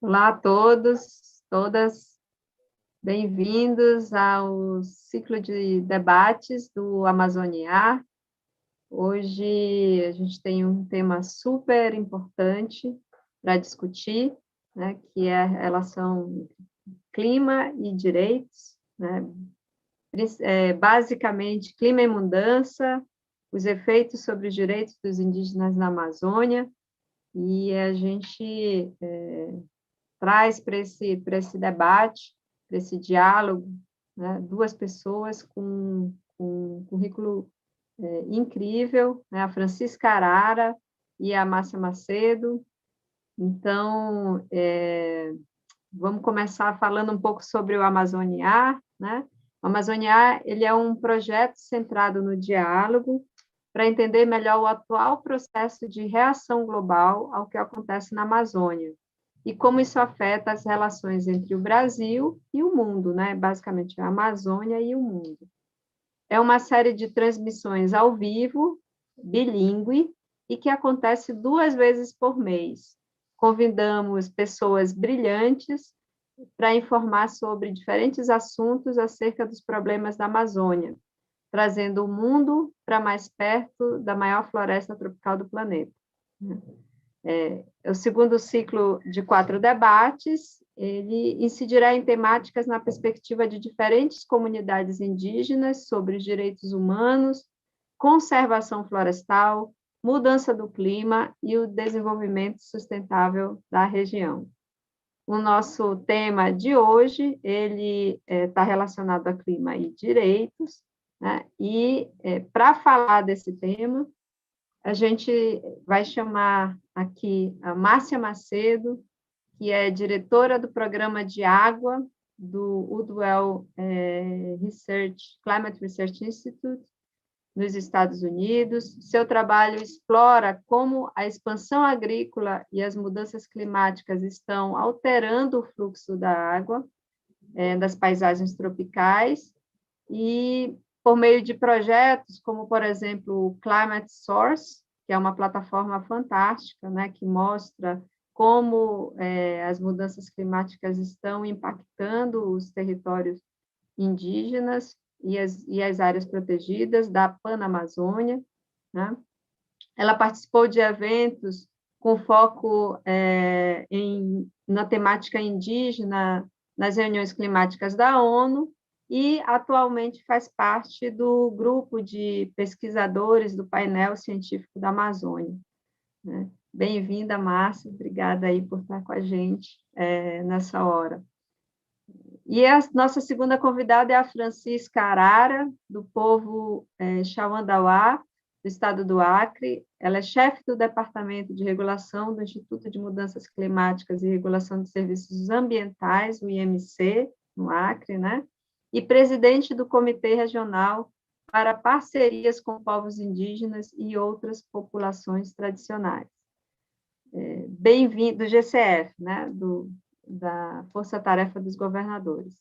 Olá a todos, todas, bem-vindos ao ciclo de debates do Amazoniar. Hoje a gente tem um tema super importante para discutir, né, que é a relação clima e direitos, né, basicamente clima e mudança, os efeitos sobre os direitos dos indígenas na Amazônia, e a gente traz para esse debate, para esse diálogo, né, duas pessoas com um currículo incrível, né, a Francisca Arara e a Márcia Macedo. Então, vamos começar falando um pouco sobre o Amazoniar, né? O Amazoniar, ele é um projeto centrado no diálogo para entender melhor o atual processo de reação global ao que acontece na Amazônia, e como isso afeta as relações entre o Brasil e o mundo, né? Basicamente, a Amazônia e o mundo. É uma série de transmissões ao vivo, bilíngue, e que acontece 2 vezes por mês. Convidamos pessoas brilhantes para informar sobre diferentes assuntos acerca dos problemas da Amazônia, trazendo o mundo para mais perto da maior floresta tropical do planeta. O segundo ciclo de 4 debates, ele incidirá em temáticas na perspectiva de diferentes comunidades indígenas sobre os direitos humanos, conservação florestal, mudança do clima e o desenvolvimento sustentável da região. O nosso tema de hoje, ele está relacionado a clima e direitos, né? E para falar desse tema, a gente vai chamar aqui a Márcia Macedo, que é diretora do programa de água do Udwell Climate Research Institute, nos Estados Unidos. Seu trabalho explora como a expansão agrícola e as mudanças climáticas estão alterando o fluxo da água das paisagens tropicais, e por meio de projetos como, por exemplo, o Climate Source, que é uma plataforma fantástica, né, que mostra como as mudanças climáticas estão impactando os territórios indígenas e as áreas protegidas da Panamazônia, né? Ela participou de eventos com foco na temática indígena nas reuniões climáticas da ONU, e atualmente faz parte do grupo de pesquisadores do painel científico da Amazônia, né? Bem-vinda, Márcia, obrigada aí por estar com a gente nessa hora. E a nossa segunda convidada é a Francisca Arara, do povo Xauandauá, do estado do Acre. Ela é chefe do Departamento de Regulação do Instituto de Mudanças Climáticas e Regulação de Serviços Ambientais, o IMC, no Acre, né? E presidente do Comitê Regional para Parcerias com Povos Indígenas e Outras Populações Tradicionais. Bem-vindo, do GCF, né? Da Força Tarefa dos Governadores.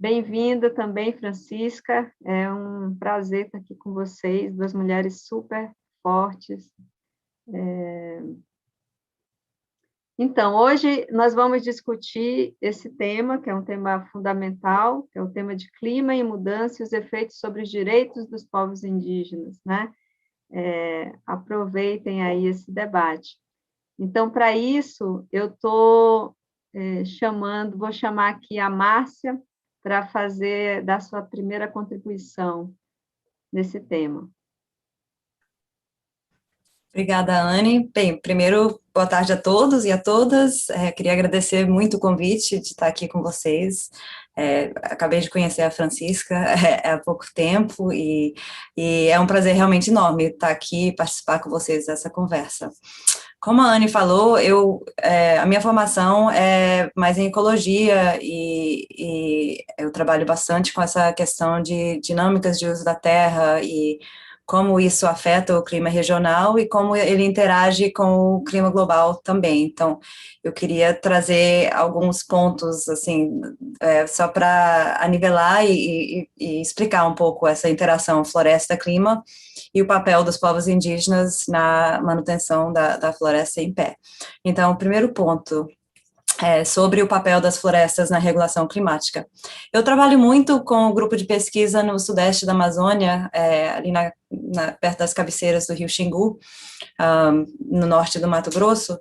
Bem-vinda também, Francisca, é um prazer estar aqui com vocês, duas mulheres super fortes. Então, hoje nós vamos discutir esse tema, que é um tema fundamental, que é o tema de clima e mudança e os efeitos sobre os direitos dos povos indígenas, né? Aproveitem aí esse debate. Então, para isso, eu estou vou chamar aqui a Márcia para dar sua primeira contribuição nesse tema. Obrigada, Anne. Bem, primeiro, boa tarde a todos e a todas. Queria agradecer muito o convite de estar aqui com vocês. Acabei de conhecer a Francisca há pouco tempo e é um prazer realmente enorme estar aqui e participar com vocês dessa conversa. Como a Anne falou, a minha formação é mais em ecologia e eu trabalho bastante com essa questão de dinâmicas de uso da terra e como isso afeta o clima regional e como ele interage com o clima global também. Então, eu queria trazer alguns pontos, assim, só para anivelar e explicar um pouco essa interação floresta-clima e o papel dos povos indígenas na manutenção da floresta em pé. Então, o primeiro ponto sobre o papel das florestas na regulação climática. Eu trabalho muito com o grupo de pesquisa no sudeste da Amazônia, ali perto das cabeceiras do Rio Xingu, no norte do Mato Grosso,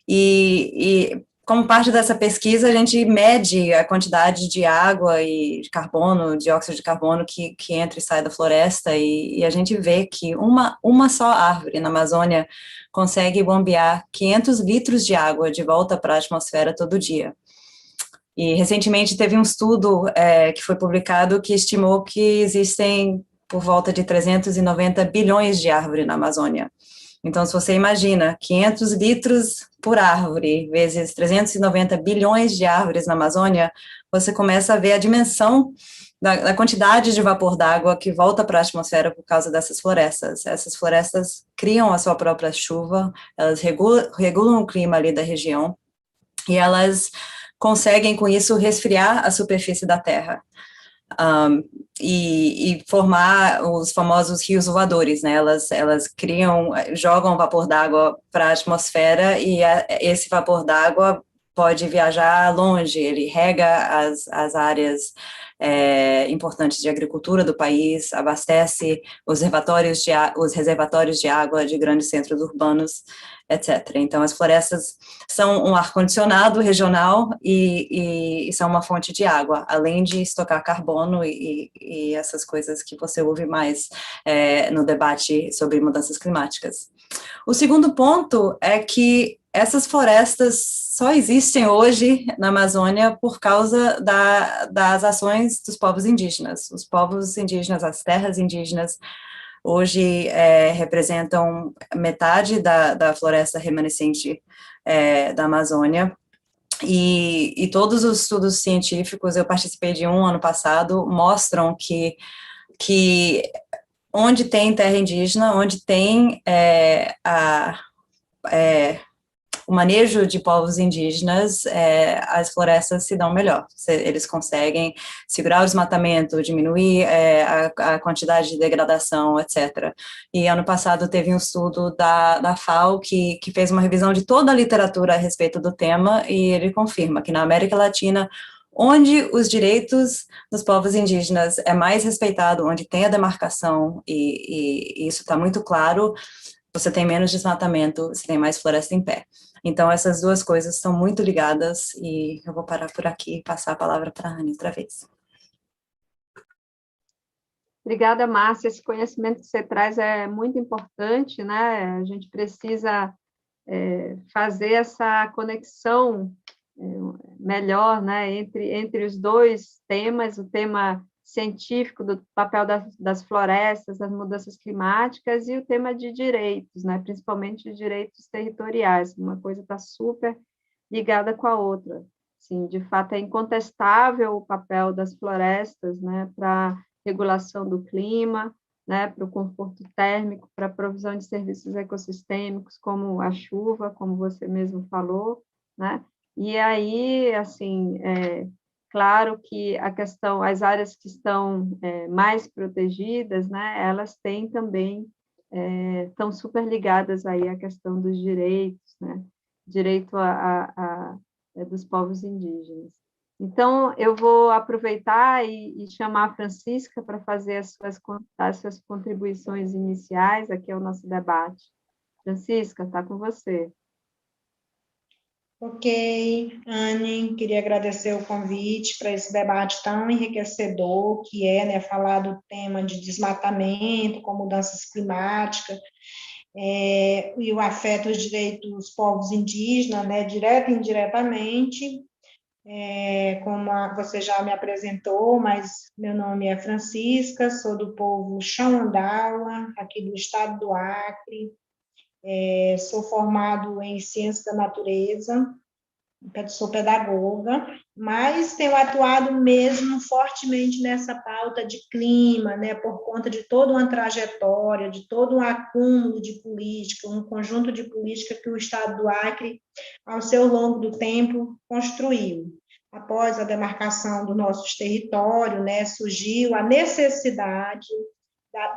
e como parte dessa pesquisa, a gente mede a quantidade de água e de carbono, dióxido de carbono que entra e sai da floresta, e a gente vê que uma só árvore na Amazônia consegue bombear 500 litros de água de volta para a atmosfera todo dia. E recentemente teve um estudo que foi publicado que estimou que existem por volta de 390 bilhões de árvores na Amazônia. Então, se você imagina 500 litros por árvore, vezes 390 bilhões de árvores na Amazônia, você começa a ver a dimensão da quantidade de vapor d'água que volta para a atmosfera por causa dessas florestas. Essas florestas criam a sua própria chuva, elas regulam o clima ali da região, e elas conseguem, com isso, resfriar a superfície da Terra. E formar os famosos rios voadores, né? Elas jogam vapor d'água para a atmosfera, e esse vapor d'água pode viajar longe, ele rega as áreas importantes de agricultura do país, abastece os reservatórios de água de grandes centros urbanos, etc. Então, as florestas são um ar-condicionado regional e são uma fonte de água, além de estocar carbono e essas coisas que você ouve mais no debate sobre mudanças climáticas. O segundo ponto é que essas florestas só existem hoje na Amazônia por causa das ações dos povos indígenas. Os povos indígenas, as terras indígenas, hoje representam metade da floresta remanescente da Amazônia, e todos os estudos científicos, eu participei de um ano passado, mostram que onde tem terra indígena, onde tem o manejo de povos indígenas, as florestas se dão melhor. Eles conseguem segurar o desmatamento, diminuir a quantidade de degradação, etc. E ano passado teve um estudo da FAO que fez uma revisão de toda a literatura a respeito do tema, e ele confirma que na América Latina, onde os direitos dos povos indígenas é mais respeitado, onde tem a demarcação, e isso está muito claro, você tem menos desmatamento, você tem mais floresta em pé. Então, essas duas coisas estão muito ligadas, e eu vou parar por aqui e passar a palavra para a Anne outra vez. Obrigada, Márcia. Esse conhecimento que você traz é muito importante, né? A gente precisa fazer essa conexão melhor, né, entre os dois temas, o tema científico do papel das florestas, das mudanças climáticas, e o tema de direitos, né, principalmente de direitos territoriais. Uma coisa está super ligada com a outra. Sim, de fato, é incontestável o papel das florestas, né, para a regulação do clima, né, para o conforto térmico, para a provisão de serviços ecossistêmicos, como a chuva, como você mesmo falou, né? E aí, assim, claro que as áreas que estão mais protegidas, né, elas têm também, estão super ligadas aí à questão dos direitos, né, direito dos povos indígenas. Então, eu vou aproveitar e chamar a Francisca para fazer as suas contribuições iniciais aqui ao nosso debate. Francisca, está com você. Ok, Anne, queria agradecer o convite para esse debate tão enriquecedor, que né, falar do tema de desmatamento, com mudanças climáticas, e o afeto aos direitos dos povos indígenas, né, direto e indiretamente, como você já me apresentou, mas meu nome é Francisca, sou do povo Xauandaua, aqui do estado do Acre, sou formado em Ciências da Natureza, sou pedagoga, mas tenho atuado mesmo fortemente nessa pauta de clima, né, por conta de toda uma trajetória, de todo um acúmulo de política, um conjunto de política que o Estado do Acre, ao seu longo do tempo, construiu. Após a demarcação do nosso território, né, surgiu a necessidade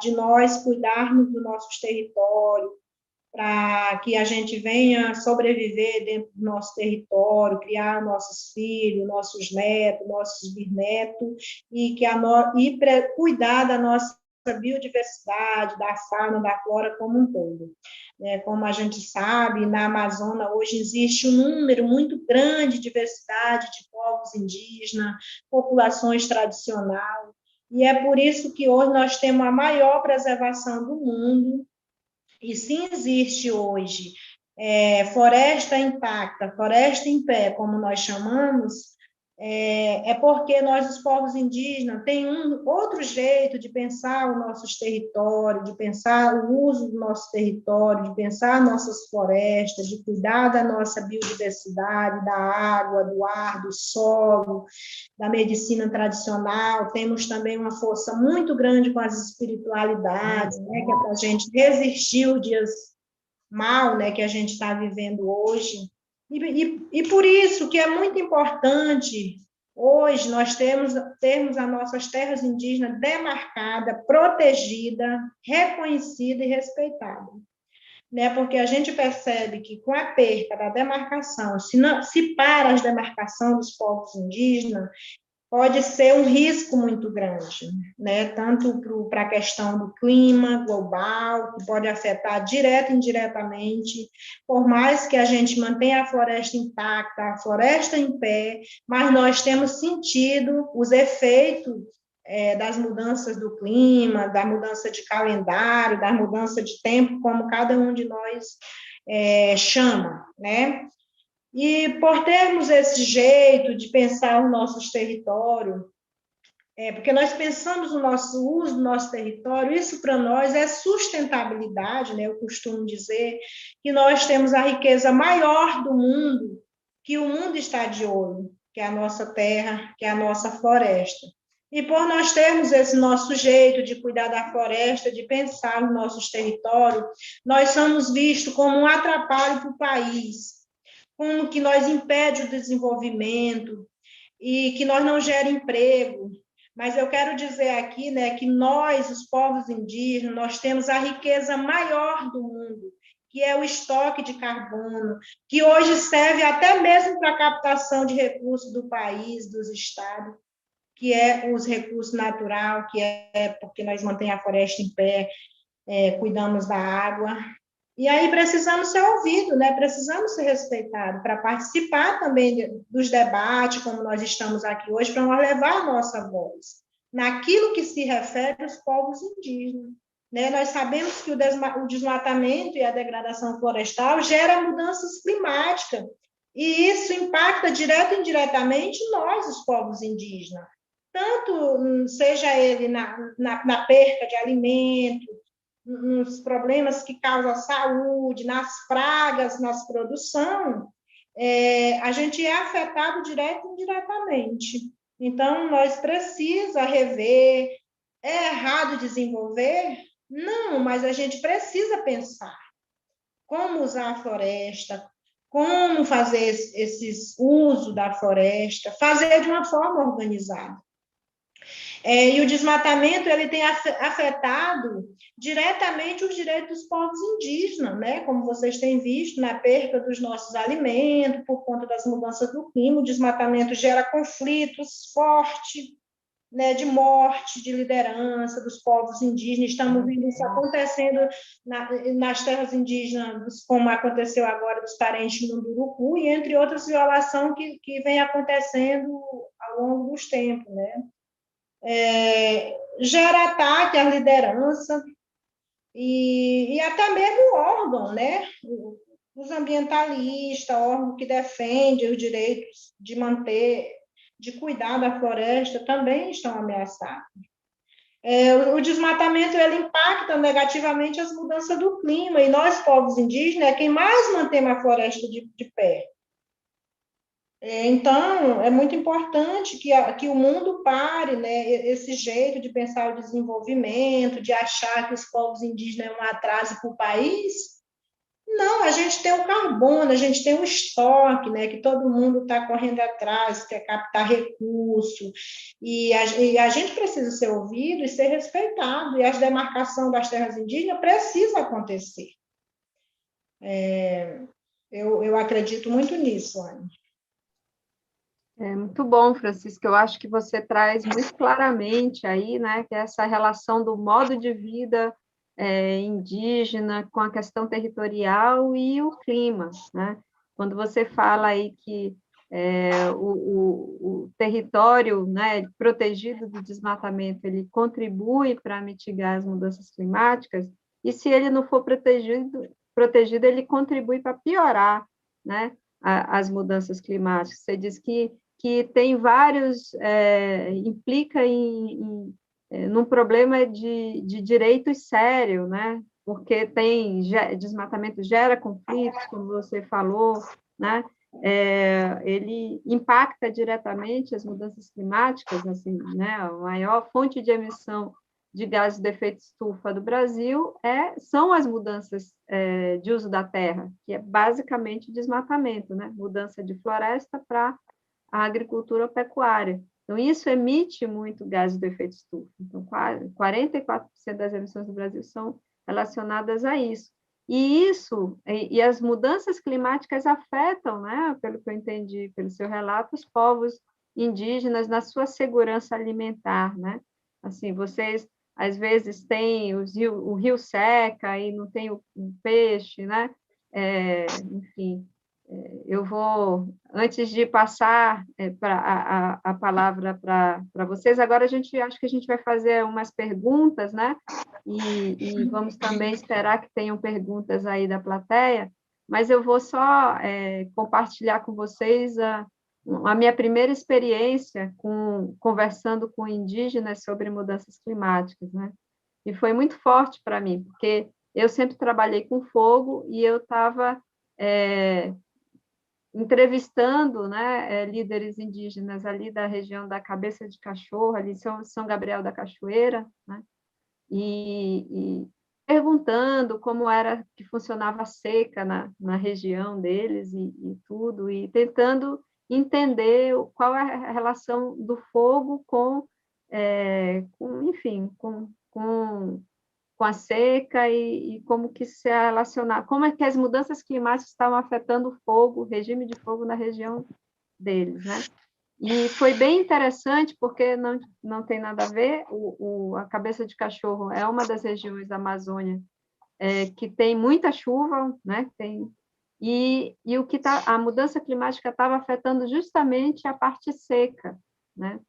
de nós cuidarmos do nosso território, para que a gente venha sobreviver dentro do nosso território, criar nossos filhos, nossos netos, nossos bisnetos, e cuidar da nossa biodiversidade, da fauna, da flora como um todo. Como a gente sabe, na Amazônia hoje existe um número muito grande de diversidade de povos indígenas, populações tradicionais, e é por isso que hoje nós temos a maior preservação do mundo. E sim, existe hoje floresta intacta, floresta em pé, como nós chamamos, porque nós, os povos indígenas, tem outro jeito de pensar os nossos territórios, de pensar o uso do nosso território, de pensar nossas florestas, de cuidar da nossa biodiversidade, da água, do ar, do solo, da medicina tradicional. Temos também uma força muito grande com as espiritualidades, né, que é para a gente resistir os dias mal, né, que a gente está vivendo hoje. E por isso que é muito importante, hoje, nós termos as nossas terras indígenas demarcadas, protegidas, reconhecidas e respeitadas. Né? Porque a gente percebe que, com a perda da demarcação, se para as demarcações dos povos indígenas, pode ser um risco muito grande, né? Tanto para a questão do clima global, que pode afetar direta e indiretamente, por mais que a gente mantenha a floresta intacta, a floresta em pé, mas nós temos sentido os efeitos das mudanças do clima, da mudança de calendário, da mudança de tempo, como cada um de nós chama, né? E por termos esse jeito de pensar os nossos territórios, porque nós pensamos no nosso uso do nosso território, isso para nós é sustentabilidade, né? Eu costumo dizer que nós temos a riqueza maior do mundo, que o mundo está de olho, que é a nossa terra, que é a nossa floresta. E por nós termos esse nosso jeito de cuidar da floresta, de pensar nos nossos territórios, nós somos vistos como um atrapalho para o país, como que nós impede o desenvolvimento e que nós não gera emprego. Mas eu quero dizer aqui, né, que nós, os povos indígenas, nós temos a riqueza maior do mundo, que é o estoque de carbono, que hoje serve até mesmo para a captação de recursos do país, dos estados, que é os recursos naturais, que é porque nós mantemos a floresta em pé, cuidamos da água. E aí precisamos ser ouvidos, né? Precisamos ser respeitados para participar também dos debates, como nós estamos aqui hoje, para nós levar a nossa voz naquilo que se refere aos povos indígenas. Né? Nós sabemos que o desmatamento e a degradação florestal gera mudanças climáticas, e isso impacta direto e indiretamente nós, os povos indígenas. Tanto seja ele na perca de alimento, nos problemas que causam a saúde, nas pragas, nas produção, a gente é afetado direto e indiretamente. Então, nós precisamos rever. É errado desenvolver? Não, mas a gente precisa pensar como usar a floresta, como fazer esse uso da floresta, fazer de uma forma organizada. E o desmatamento ele tem afetado diretamente os direitos dos povos indígenas, né? Como vocês têm visto, na perda dos nossos alimentos, por conta das mudanças do clima, o desmatamento gera conflitos fortes, né, de morte, de liderança dos povos indígenas. Estamos vendo isso acontecendo nas terras indígenas, como aconteceu agora dos Parentes no Munduruku, e entre outras violações que vem acontecendo ao longo dos tempos, né? Gera ataque à liderança e até mesmo o órgão, né? Os ambientalistas, órgão que defende os direitos de cuidar da floresta, também estão ameaçados. O desmatamento ele impacta negativamente as mudanças do clima, e nós, povos indígenas, é quem mais mantém a floresta de pé. Então, é muito importante que o mundo pare, né, esse jeito de pensar o desenvolvimento, de achar que os povos indígenas é um atraso para o país. Não, a gente tem o carbono, a gente tem o estoque, né, que todo mundo está correndo atrás, quer captar recurso, e a gente precisa ser ouvido e ser respeitado, e a demarcação das terras indígenas precisa acontecer. Eu acredito muito nisso, Anne. É muito bom, Francisco. Eu acho que você traz muito claramente aí, né, que é essa relação do modo de vida indígena com a questão territorial e o clima, né? Quando você fala aí que o território, né, protegido do desmatamento, ele contribui para mitigar as mudanças climáticas, e se ele não for protegido, ele contribui para piorar, né, as mudanças climáticas. Você diz que tem vários, implica num problema de direitos sério, né? Porque desmatamento gera conflitos, como você falou, né? Ele impacta diretamente as mudanças climáticas, assim, né? A maior fonte de emissão de gases de efeito estufa do Brasil são as mudanças de uso da terra, que é basicamente desmatamento, né? Mudança de floresta para a agricultura pecuária. Então, isso emite muito gases de efeito estufa. Então, 44% das emissões do Brasil são relacionadas a isso. E as mudanças climáticas afetam, né, pelo que eu entendi, pelo seu relato, os povos indígenas na sua segurança alimentar, né? Assim, vocês, às vezes, têm o rio seca e não tem o peixe, né? Enfim, eu vou, antes de passar a palavra para vocês, agora acho que a gente vai fazer umas perguntas, né? E vamos também esperar que tenham perguntas aí da plateia, mas eu vou só compartilhar com vocês a minha primeira experiência conversando com indígenas sobre mudanças climáticas, né? E foi muito forte para mim, porque eu sempre trabalhei com fogo e eu estava entrevistando, né, líderes indígenas ali da região da Cabeça de Cachorro, ali São Gabriel da Cachoeira, né, e perguntando como era que funcionava a seca na região deles e tudo, e tentando entender qual é a relação do fogo enfim, com a seca e como que se relacionar, como é que as mudanças climáticas estavam afetando o fogo, o regime de fogo na região deles, né? E foi bem interessante, porque não tem nada a ver, a Cabeça de Cachorro é uma das regiões da Amazônia que tem muita chuva, né? E a mudança climática estava afetando justamente a parte seca, né?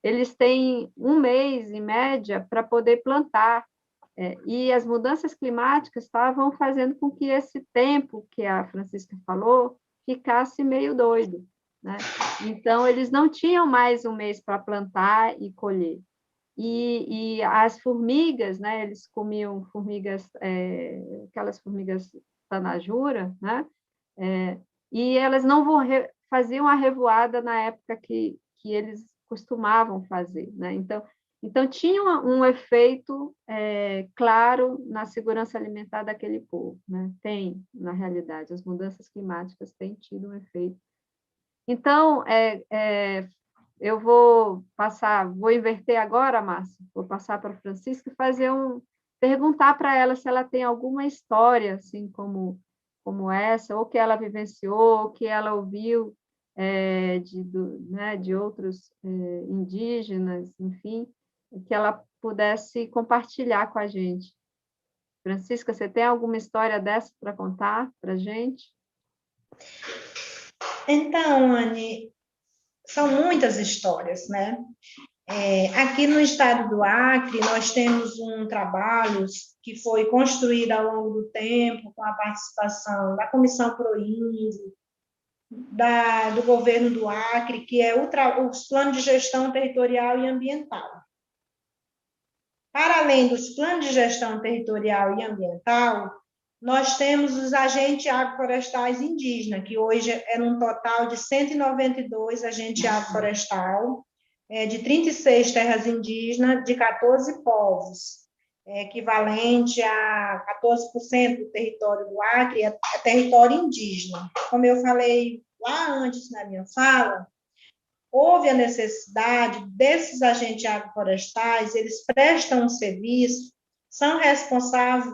Eles têm um mês, em média, para poder plantar, e as mudanças climáticas estavam fazendo com que esse tempo que a Francisca falou ficasse meio doido, né? Então, eles não tinham mais um mês para plantar e colher. E as formigas, né? Eles comiam formigas, aquelas formigas tanajura, né? E elas não faziam a revoada na época que eles costumavam fazer, né? Então tinha um efeito claro na segurança alimentar daquele povo, né? Tem, na realidade, as mudanças climáticas têm tido um efeito. Então, eu vou inverter agora, Márcia, vou passar para a Francisca e perguntar para ela se ela tem alguma história, assim, como essa, ou que ela vivenciou, ou que ela ouviu de outros indígenas, enfim, que ela pudesse compartilhar com a gente. Francisca, você tem alguma história dessa para contar para a gente? Então, Anne, são muitas histórias, né? Aqui no estado do Acre, nós temos um trabalho que foi construído ao longo do tempo, com a participação da Comissão Proíndio, do governo do Acre, que é os planos de gestão territorial e ambiental. Para além dos planos de gestão territorial e ambiental, nós temos os agentes agroflorestais indígenas, que hoje é um total de 192 agentes agroflorestais, de 36 terras indígenas, de 14 povos, equivalente a 14% do território do Acre é território indígena. Como eu falei lá antes na minha fala, houve a necessidade desses agentes agroflorestais, eles prestam um serviço, são responsáveis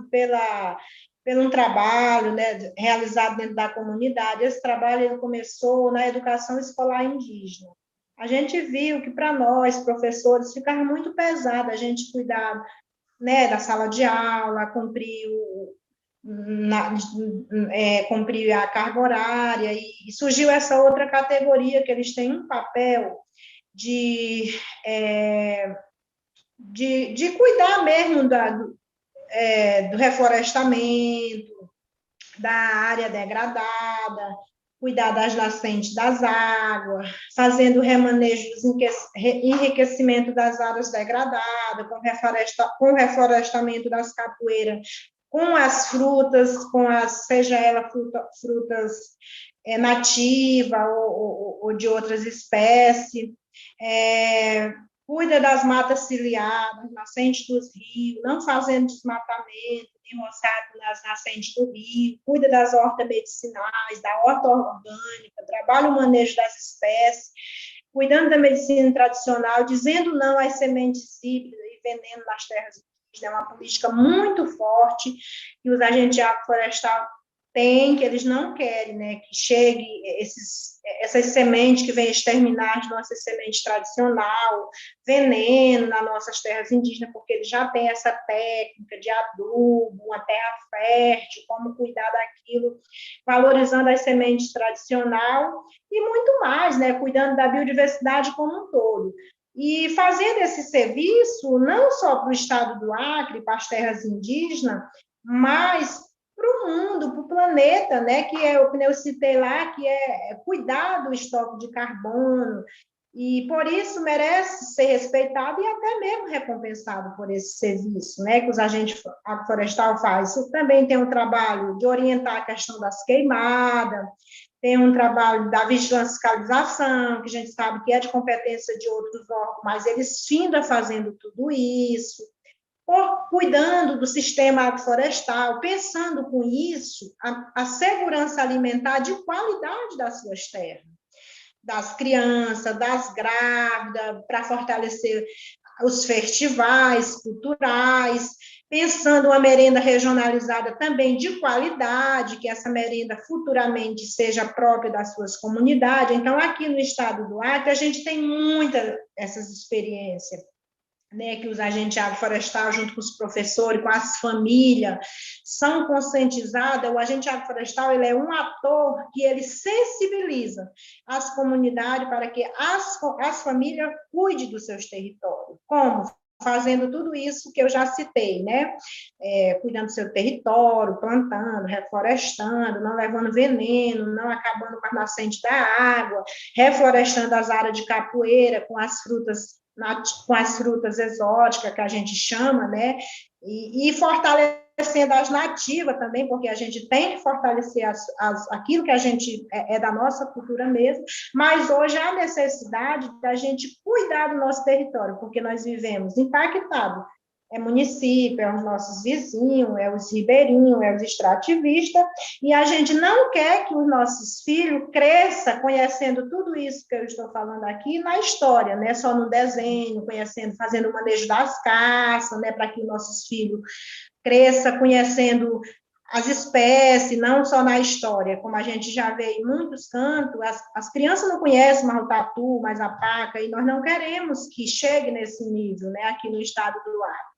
um trabalho, né, realizado dentro da comunidade. Esse trabalho ele começou na educação escolar indígena. A gente viu que, para nós, professores, ficava muito pesado a gente cuidar, né, da sala de aula, cumprir a carga horária, e surgiu essa outra categoria, que eles têm um papel de, de cuidar mesmo do reflorestamento, da área degradada, cuidar das nascentes das águas, fazendo o remanejo enriquecimento das áreas degradadas, com o reflorestamento das capoeiras, com as frutas, seja ela frutas nativas ou de outras espécies, cuida das matas ciliares, nascentes dos rios, não fazendo desmatamento, nem roçado nas nascentes do rio, cuida das hortas medicinais, da horta orgânica, trabalha o manejo das espécies, cuidando da medicina tradicional, dizendo não às sementes híbridas e veneno nas terras indígenas. É uma política muito forte que os agentes de agroflorestal têm, que eles não querem, né, que chegue essas sementes que vêm exterminar as nossas sementes tradicional, veneno nas nossas terras indígenas, porque eles já têm essa técnica de adubo, uma terra fértil, como cuidar daquilo, valorizando as sementes tradicional e muito mais, né, cuidando da biodiversidade como um todo. E fazendo esse serviço, não só para o estado do Acre, para as terras indígenas, mas para o mundo, para o planeta, né, que é o que eu citei lá, que é cuidar do estoque de carbono, e por isso merece ser respeitado e até mesmo recompensado por esse serviço, né, que os agentes florestais fazem. Também tem um trabalho de orientar a questão das queimadas, tem um trabalho da vigilância e fiscalização, que a gente sabe que é de competência de outros órgãos, mas eles findam fazendo tudo isso, cuidando do sistema agroflorestal, pensando com isso a segurança alimentar de qualidade das suas terras, das crianças, das grávidas, para fortalecer os festivais culturais, pensando uma merenda regionalizada também de qualidade, que essa merenda futuramente seja própria das suas comunidades. Então, aqui no estado do Acre, a gente tem muitas essas experiências, né, que os agentes de agroflorestal, junto com os professores, com as famílias, são conscientizados. O agente agroflorestal, ele é um ator que ele sensibiliza as comunidades para que as famílias cuidem dos seus territórios. Como? Fazendo tudo isso que eu já citei, né? Cuidando do seu território, plantando, reflorestando, não levando veneno, não acabando com a nascente da água, reflorestando as áreas de capoeira com as frutas exóticas, que a gente chama, né? E fortalecendo as nativas também, porque a gente tem que fortalecer aquilo que a gente é da nossa cultura mesmo, mas hoje há necessidade da gente cuidar do nosso território, porque nós vivemos impactados. É município, é os nossos vizinhos, é os ribeirinhos, é os extrativistas, e a gente não quer que os nossos filhos cresçam conhecendo tudo isso que eu estou falando aqui na história, né? Só no desenho, conhecendo, fazendo o manejo das caças, né? Para que os nossos filhos cresçam conhecendo as espécies, não só na história, como a gente já vê em muitos cantos, as crianças não conhecem mais o tatu, mais a paca, e nós não queremos que chegue nesse nível, né? Aqui no estado do Acre.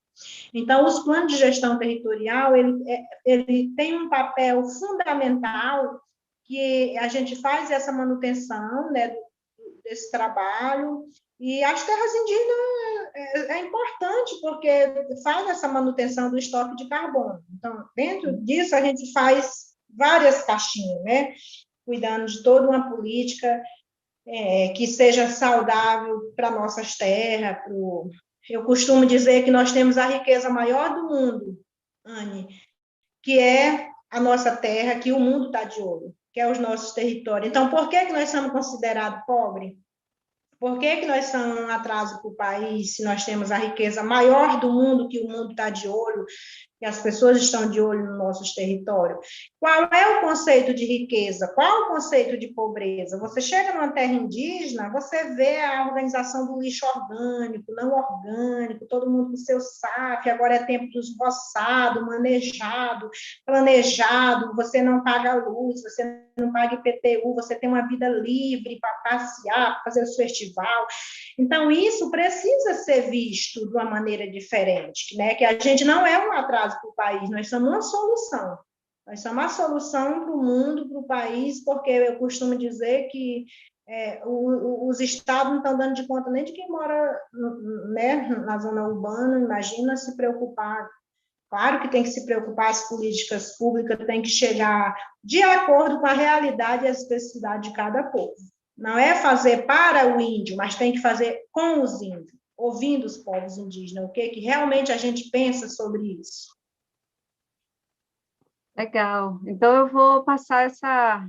Então, os planos de gestão territorial, ele tem um papel fundamental, que a gente faz essa manutenção, né, desse trabalho, e as terras indígenas é importante, porque faz essa manutenção do estoque de carbono. Então, dentro disso, a gente faz várias caixinhas, né, cuidando de toda uma política que seja saudável para nossas terras, eu costumo dizer que nós temos a riqueza maior do mundo, Anne, que é a nossa terra, que o mundo está de olho, que é os nossos territórios. Então, por que nós somos considerados pobres? Por que nós somos um atraso para o país, se nós temos a riqueza maior do mundo, que o mundo está de olho, que as pessoas estão de olho nos nossos territórios. Qual é o conceito de riqueza? Qual é o conceito de pobreza? Você chega numa terra indígena, você vê a organização do lixo orgânico, não orgânico, todo mundo com seu saque, agora é tempo dos roçado, manejado, planejado, você não paga luz, você não paga IPTU, você tem uma vida livre para passear, para fazer o seu festival. Então, isso precisa ser visto de uma maneira diferente, né? Que a gente não é um atraso para o país, nós somos uma solução. Nós somos uma solução para o mundo, para o país, porque eu costumo dizer que os estados não estão dando de conta nem de quem mora, né, na zona urbana, imagina se preocupar. Claro que tem que se preocupar, as políticas públicas têm que chegar de acordo com a realidade e a especificidade de cada povo. Não é fazer para o índio, mas tem que fazer com os índios, ouvindo os povos indígenas, o que realmente a gente pensa sobre isso. Legal. Então, eu vou passar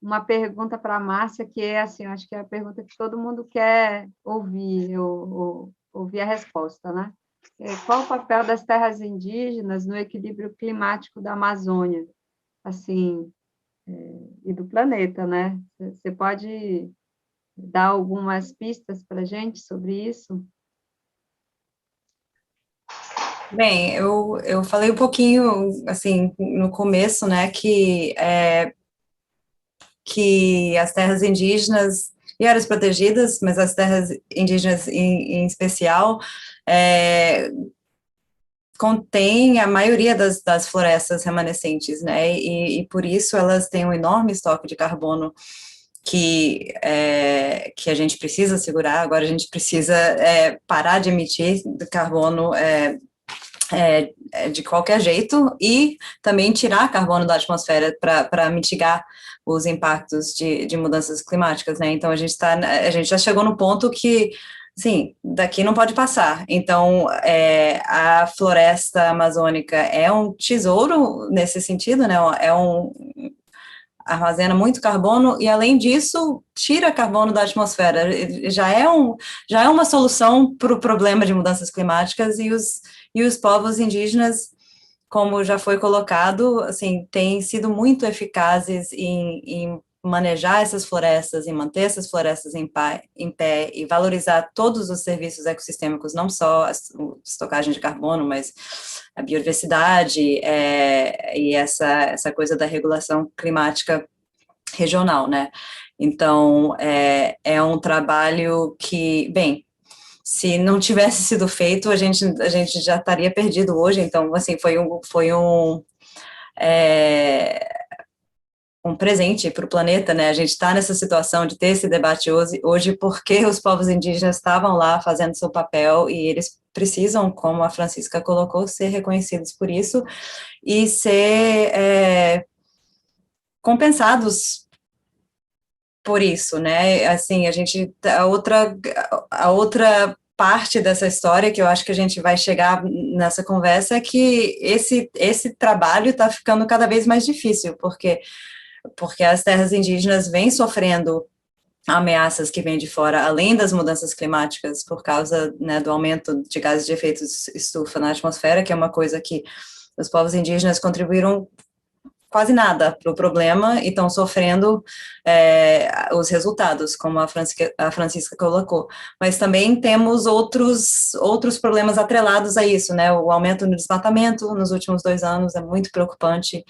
uma pergunta para a Márcia, que é assim, acho que é a pergunta que todo mundo quer ouvir, ouvir a resposta, né? Qual o papel das terras indígenas no equilíbrio climático da Amazônia, assim, e do planeta, né? Você pode dar algumas pistas para a gente sobre isso? Bem, eu falei um pouquinho, assim, no começo, né, que as terras indígenas e áreas protegidas, mas as terras indígenas em especial, contém a maioria das florestas remanescentes, né, e por isso elas têm um enorme estoque de carbono que a gente precisa segurar. Agora a gente precisa parar de emitir carbono de qualquer jeito e também tirar carbono da atmosfera para mitigar os impactos de mudanças climáticas, né? Então a gente já chegou no ponto que, sim, daqui não pode passar. Então a floresta amazônica é um tesouro nesse sentido, né? Armazena muito carbono e, além disso, tira carbono da atmosfera. Já é uma solução para o problema de mudanças climáticas, e os povos indígenas, como já foi colocado, assim, têm sido muito eficazes em manejar essas florestas, em manter essas florestas em pé e valorizar todos os serviços ecossistêmicos, não só a estocagem de carbono, mas a biodiversidade e essa coisa da regulação climática regional, né? Então, é um trabalho que, bem, se não tivesse sido feito, a gente já estaria perdido hoje. Então, assim, foi um presente para o planeta, né? A gente está nessa situação de ter esse debate hoje porque os povos indígenas estavam lá fazendo seu papel e eles precisam, como a Francisca colocou, ser reconhecidos por isso e ser compensados por isso, né? Assim, a outra parte dessa história que eu acho que a gente vai chegar nessa conversa é que esse trabalho está ficando cada vez mais difícil, porque as terras indígenas vêm sofrendo ameaças que vêm de fora, além das mudanças climáticas, por causa, né, do aumento de gases de efeito estufa na atmosfera, que é uma coisa que os povos indígenas contribuíram quase nada para o problema e estão sofrendo os resultados, como a Francisca colocou. Mas também temos outros problemas atrelados a isso, né? O aumento no desmatamento nos últimos 2 anos é muito preocupante.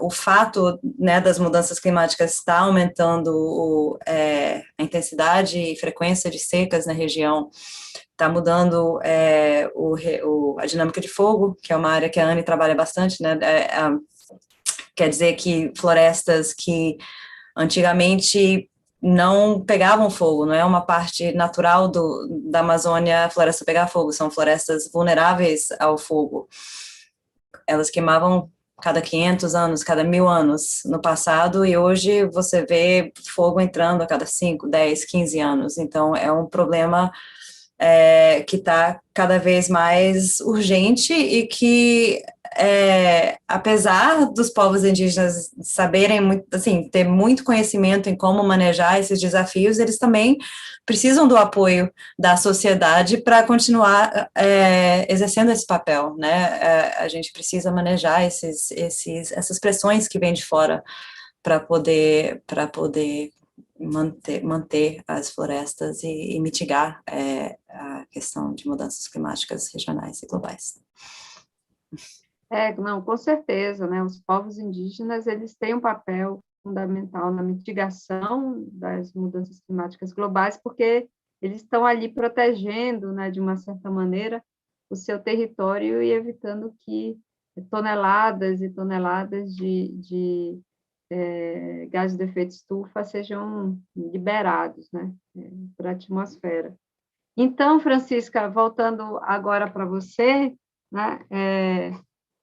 O fato, né, das mudanças climáticas está aumentando a intensidade e frequência de secas na região, está mudando a dinâmica de fogo, que é uma área que a Anne trabalha bastante, né? Quer dizer que florestas que antigamente não pegavam fogo, não é uma parte natural da Amazônia a floresta pegar fogo, são florestas vulneráveis ao fogo. Elas queimavam cada 500 anos, cada 1000 anos no passado, e hoje você vê fogo entrando a cada 5, 10, 15 anos. Então, é um problema que está cada vez mais urgente e que apesar dos povos indígenas saberem muito, assim, ter muito conhecimento em como manejar esses desafios, eles também precisam do apoio da sociedade para continuar exercendo esse papel, né? A gente precisa manejar essas pressões que vêm de fora para poder manter as florestas e mitigar a questão de mudanças climáticas regionais e globais. Não, com certeza, né? Os povos indígenas, eles têm um papel fundamental na mitigação das mudanças climáticas globais, porque eles estão ali protegendo, né, de uma certa maneira, o seu território e evitando que toneladas e toneladas de gases de efeito estufa sejam liberados, né, para a atmosfera. Então, Francisca, voltando agora para você, né,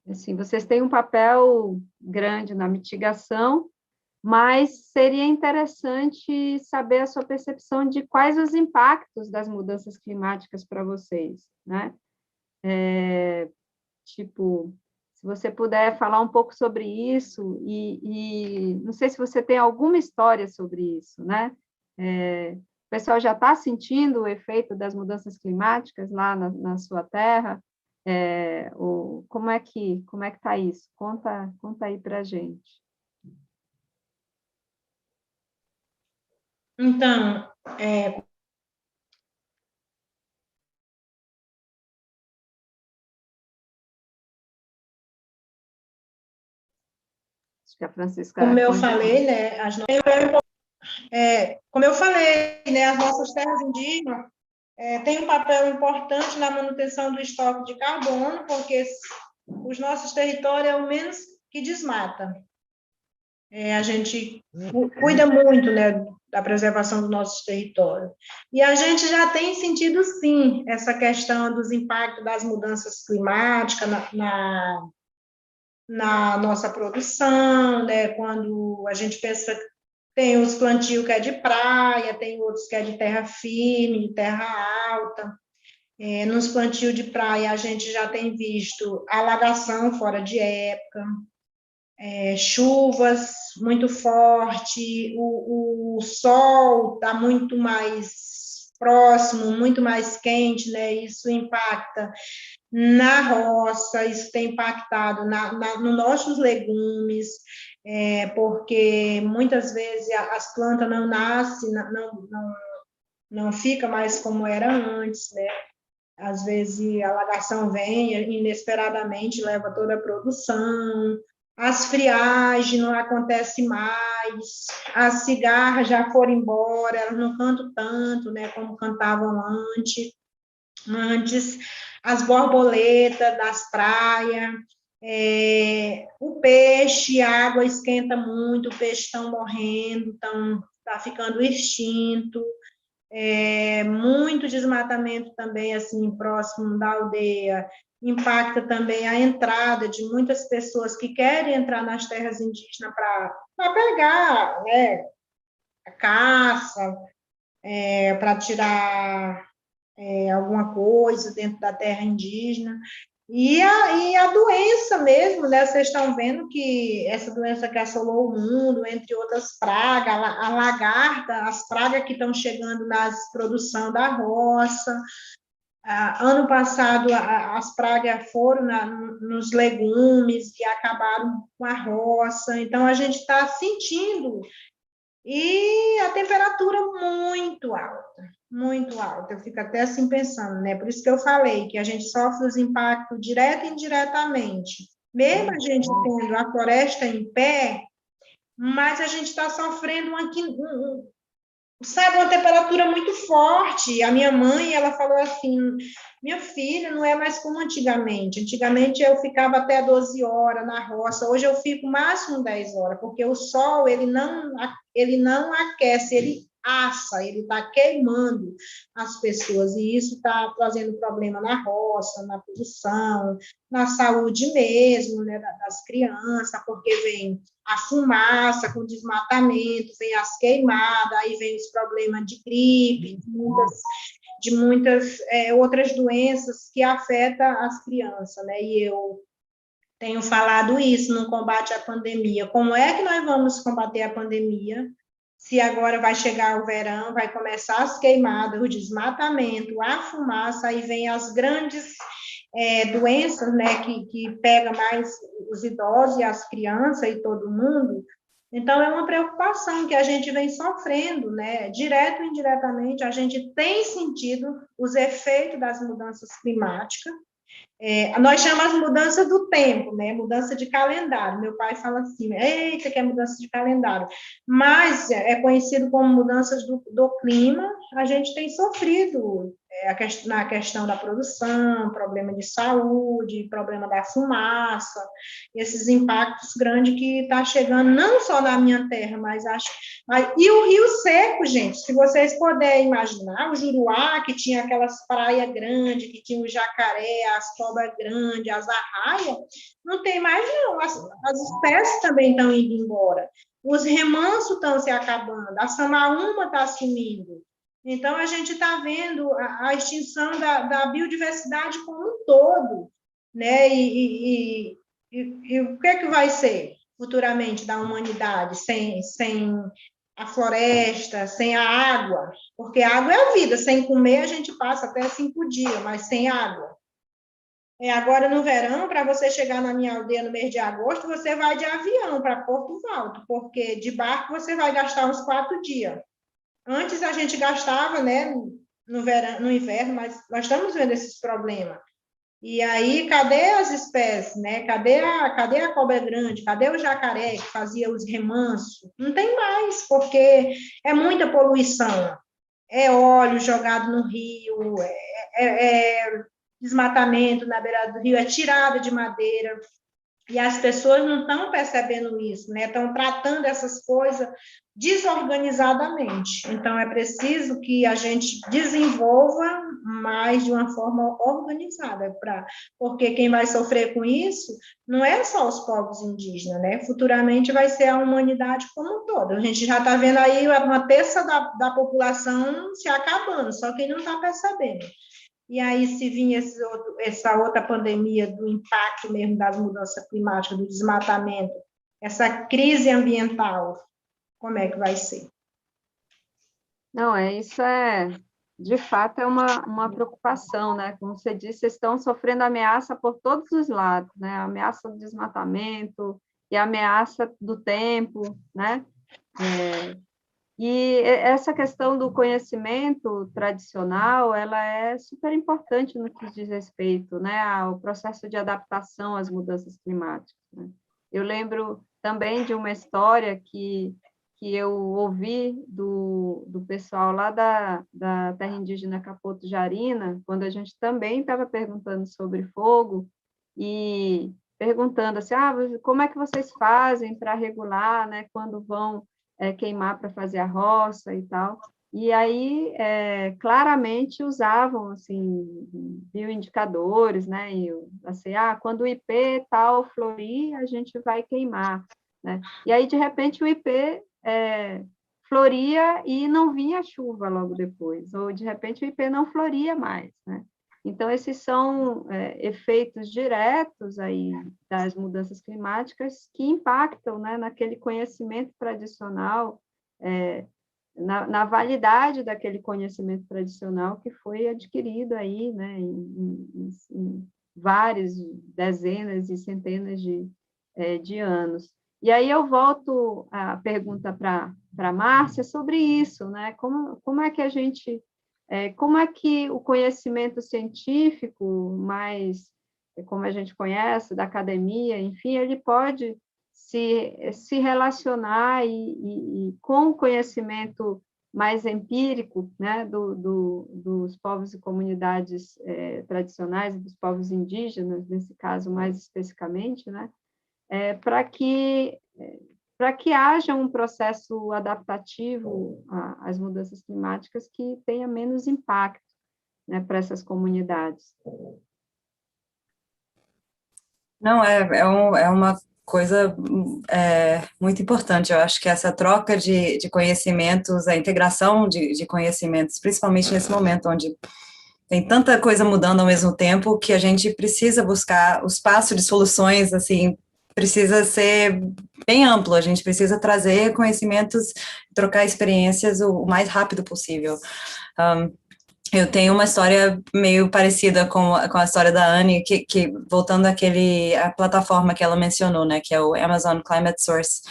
assim, vocês têm um papel grande na mitigação, mas seria interessante saber a sua percepção de quais os impactos das mudanças climáticas para vocês, né? Tipo, se você puder falar um pouco sobre isso, e não sei se você tem alguma história sobre isso, né? O pessoal já está sentindo o efeito das mudanças climáticas lá na sua terra? Como é que está isso? Conta aí para a gente. Então, Acho que a Francisca... como eu falei, né, como eu falei, né, as nossas terras indígenas têm um papel importante na manutenção do estoque de carbono, porque os nossos territórios é o menos que desmata. A gente cuida muito, né, da preservação do nosso território. E a gente já tem sentido, sim, essa questão dos impactos das mudanças climáticas na nossa produção, né, quando a gente pensa, tem os plantios que é de praia, tem outros que é de terra firme, de terra alta. Nos plantios de praia, a gente já tem visto alagação fora de época, chuvas muito fortes, o sol está muito mais próximo, muito mais quente, né? Isso impacta na roça, isso tem impactado nos nossos legumes, porque muitas vezes as plantas não nascem, não fica mais como era antes, né? Às vezes a alagação vem inesperadamente, leva toda a produção, as friagens não acontecem mais, as cigarras já foram embora, elas não cantam tanto, né, como cantavam antes, as borboletas das praias, o peixe, a água esquenta muito, o peixe estão morrendo, está ficando extinto, muito desmatamento também, assim, próximo da aldeia, impacta também a entrada de muitas pessoas que querem entrar nas terras indígenas para pegar, né, a caça, para tirar alguma coisa dentro da terra indígena. E a doença mesmo, né? Vocês estão vendo que essa doença que assolou o mundo, entre outras pragas, a lagarta, as pragas que estão chegando na produção da roça. Ano passado, as pragas foram nos legumes e acabaram com a roça. Então, a gente está sentindo. E a temperatura muito alta, muito alta. Eu fico até assim pensando, né? Por isso que eu falei que a gente sofre os impactos direto e indiretamente. Mesmo a gente tendo a floresta em pé, mas a gente está sofrendo sabe, uma temperatura muito forte. A minha mãe, ela falou assim, minha filha, não é mais como antigamente. Antigamente eu ficava até 12 horas na roça, hoje eu fico máximo 10 horas, porque o sol, ele não aquece, ele assa, ele está queimando as pessoas, e isso está trazendo problema na roça, na produção, na saúde mesmo, né, das crianças, porque vem a fumaça com desmatamento, vem as queimadas, aí vem os problemas de gripe, de muitas outras doenças que afetam as crianças, né? E eu tenho falado isso no combate à pandemia. Como é que nós vamos combater a pandemia se agora vai chegar o verão, vai começar as queimadas, o desmatamento, a fumaça, aí vem as grandes doenças, né, que pega mais os idosos e as crianças e todo mundo. Então, é uma preocupação que a gente vem sofrendo, né, direto ou indiretamente, a gente tem sentido os efeitos das mudanças climáticas. Nós chamamos mudança do tempo, né? Mudança de calendário. Meu pai fala assim, eita, que é mudança de calendário. Mas é conhecido como mudanças do clima. A gente tem sofrido na questão da produção, problema de saúde, problema da fumaça, esses impactos grandes que está chegando não só na minha terra, mas acho... E o Rio Seco, gente, se vocês puderem imaginar, o Juruá, que tinha aquelas praias grandes, que tinha o jacaré, as cobras grandes, as arraias, não tem mais não, as espécies também estão indo embora, os remansos estão se acabando, a samaúma está sumindo. Então, a gente está vendo a extinção da biodiversidade como um todo, né? E o que é que vai ser futuramente da humanidade sem a floresta, sem a água? Porque a água é a vida, sem comer a gente passa até 5 dias, mas sem água. Agora, no verão, para você chegar na minha aldeia no mês de agosto, você vai de avião para Porto Alto, porque de barco você vai gastar uns 4 dias. Antes a gente gastava, né, no verão, no inverno, mas nós estamos vendo esses problemas. E aí, cadê as espécies, né? Cadê a cobra grande? Cadê o jacaré que fazia os remansos? Não tem mais, porque é muita poluição. É óleo jogado no rio, desmatamento na beira do rio, é tirada de madeira. E as pessoas não estão percebendo isso, né? Estão tratando essas coisas desorganizadamente. Então, é preciso que a gente desenvolva mais de uma forma organizada, porque quem vai sofrer com isso não é só os povos indígenas, né? Futuramente vai ser a humanidade como um todo. A gente já está vendo aí uma terça da população se acabando, só quem não está percebendo. E aí, se vir essa outra pandemia do impacto mesmo das mudanças climáticas, do desmatamento, essa crise ambiental, como é que vai ser? Não, isso de fato, é uma preocupação, né? Como você disse, estão sofrendo ameaça por todos os lados, né? A ameaça do desmatamento e a ameaça do tempo, né? E essa questão do conhecimento tradicional, ela é super importante no que diz respeito, né, ao processo de adaptação às mudanças climáticas, né? Eu lembro também de uma história que eu ouvi do pessoal lá da terra indígena Capoto-Jarina, quando a gente também estava perguntando sobre fogo, e perguntando assim, como é que vocês fazem para regular, né, quando vão queimar para fazer a roça e tal, e aí claramente usavam assim, bioindicadores, né, e assim, quando o IP tal florir, a gente vai queimar, né, e aí de repente o IP floria e não vinha chuva logo depois, ou de repente o IP não floria mais, né. Então, esses são efeitos diretos aí das mudanças climáticas que impactam, né, naquele conhecimento tradicional, na validade daquele conhecimento tradicional que foi adquirido aí, né, em várias dezenas e centenas de anos. E aí eu volto a pergunta para a Márcia sobre isso, né, como é que a gente... Como é que o conhecimento científico, mais como a gente conhece, da academia, enfim, ele pode se relacionar com o conhecimento mais empírico, né, dos povos e comunidades tradicionais, dos povos indígenas, nesse caso mais especificamente, né, para que haja um processo adaptativo às mudanças climáticas que tenha menos impacto, né, para essas comunidades. Não, é uma coisa muito importante. Eu acho que essa troca de conhecimentos, a integração de conhecimentos, principalmente nesse momento onde tem tanta coisa mudando ao mesmo tempo que a gente precisa buscar o espaço de soluções, assim, precisa ser bem amplo, a gente precisa trazer conhecimentos, trocar experiências o mais rápido possível. Eu tenho uma história meio parecida com a história da Anne, que voltando à plataforma que ela mencionou, né, que é o Amazon Climate Source,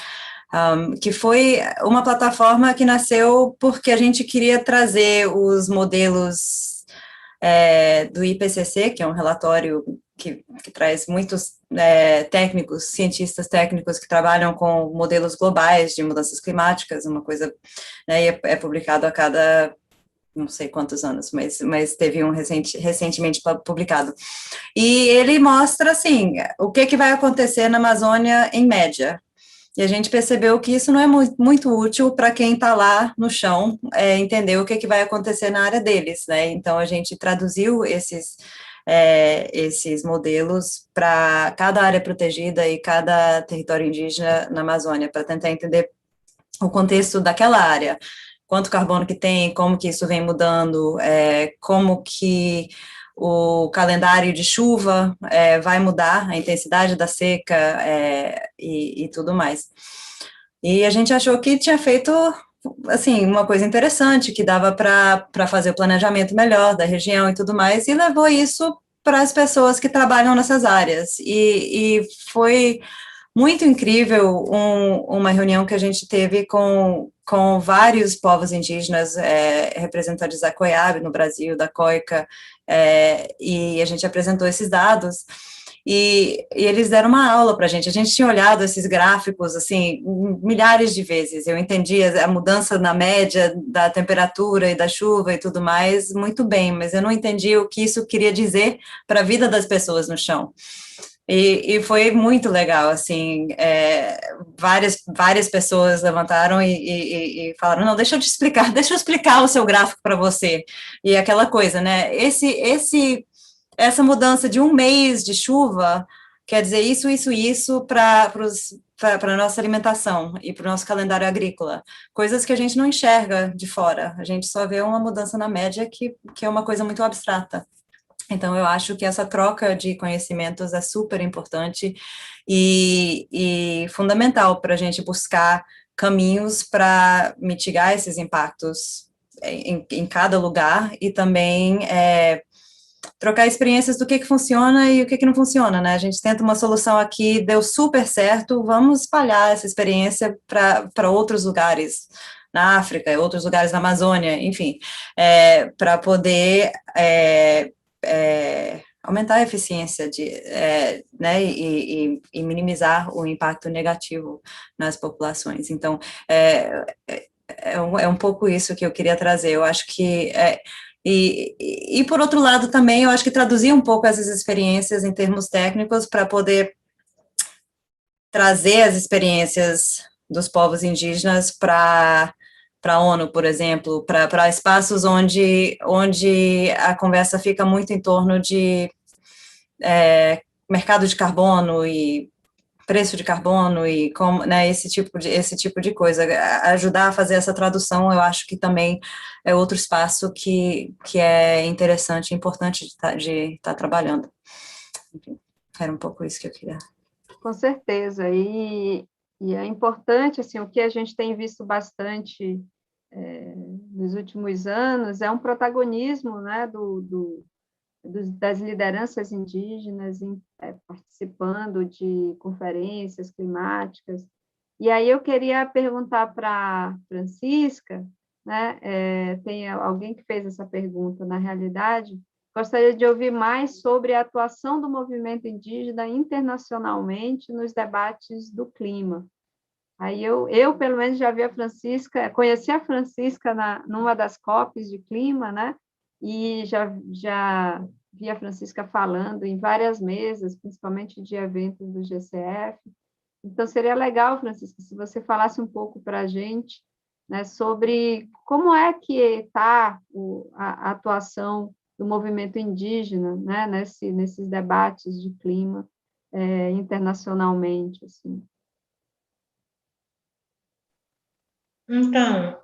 que foi uma plataforma que nasceu porque a gente queria trazer os modelos do IPCC, que é um relatório que traz muitos técnicos, cientistas técnicos que trabalham com modelos globais de mudanças climáticas, uma coisa, né, e é publicado a cada não sei quantos anos, mas teve um recentemente publicado. E ele mostra, assim, o que vai acontecer na Amazônia em média. E a gente percebeu que isso não é muito útil para quem está lá no chão, entender o que vai acontecer na área deles, né? Então, a gente traduziu esses modelos para cada área protegida e cada território indígena na Amazônia, para tentar entender o contexto daquela área, quanto carbono que tem, como que isso vem mudando, como que o calendário de chuva vai mudar, a intensidade da seca e tudo mais. E a gente achou que tinha feito, assim, uma coisa interessante, que dava para fazer o planejamento melhor da região e tudo mais, e levou isso para as pessoas que trabalham nessas áreas. E foi muito incrível uma reunião que a gente teve com vários povos indígenas representantes da COIAB no Brasil, da COICA, e a gente apresentou esses dados, e eles deram uma aula para a gente tinha olhado esses gráficos, assim, milhares de vezes, eu entendia a mudança na média da temperatura e da chuva e tudo mais muito bem, mas eu não entendia o que isso queria dizer para a vida das pessoas no chão. E foi muito legal, assim, várias pessoas levantaram e falaram, não, deixa eu explicar o seu gráfico para você, e aquela coisa, né, essa mudança de um mês de chuva quer dizer isso para a nossa alimentação e para o nosso calendário agrícola, coisas que a gente não enxerga de fora, a gente só vê uma mudança na média que é uma coisa muito abstrata. Então, eu acho que essa troca de conhecimentos é super importante e fundamental para a gente buscar caminhos para mitigar esses impactos em cada lugar e também trocar experiências do que funciona e o que não funciona, né? A gente tenta uma solução aqui, deu super certo, vamos espalhar essa experiência para outros lugares, na África, outros lugares na Amazônia, enfim, para poder aumentar a eficiência né, e minimizar o impacto negativo nas populações. Então, é um pouco isso que eu queria trazer. Eu acho que e por outro lado também, eu acho que traduzir um pouco essas experiências em termos técnicos para poder trazer as experiências dos povos indígenas para a ONU, por exemplo, para espaços onde a conversa fica muito em torno de mercado de carbono e preço de carbono e como, né, esse tipo de coisa. Ajudar a fazer essa tradução, eu acho que também é outro espaço que é interessante e importante de estar trabalhando. Enfim, era um pouco isso que eu queria. Com certeza, e é importante, assim, o que a gente tem visto bastante nos últimos anos é um protagonismo, né, das lideranças indígenas participando de conferências climáticas. E aí eu queria perguntar para a Francisca, né, tem alguém que fez essa pergunta, na realidade, gostaria de ouvir mais sobre a atuação do movimento indígena internacionalmente nos debates do clima. Aí eu pelo menos, já vi a Francisca, conheci a Francisca numa das COPs de clima, né? E já vi a Francisca falando em várias mesas, principalmente de eventos do GCF. Então, seria legal, Francisca, se você falasse um pouco para a gente, né, sobre como é que está a atuação do movimento indígena, né, nesses debates de clima internacionalmente, assim. Então,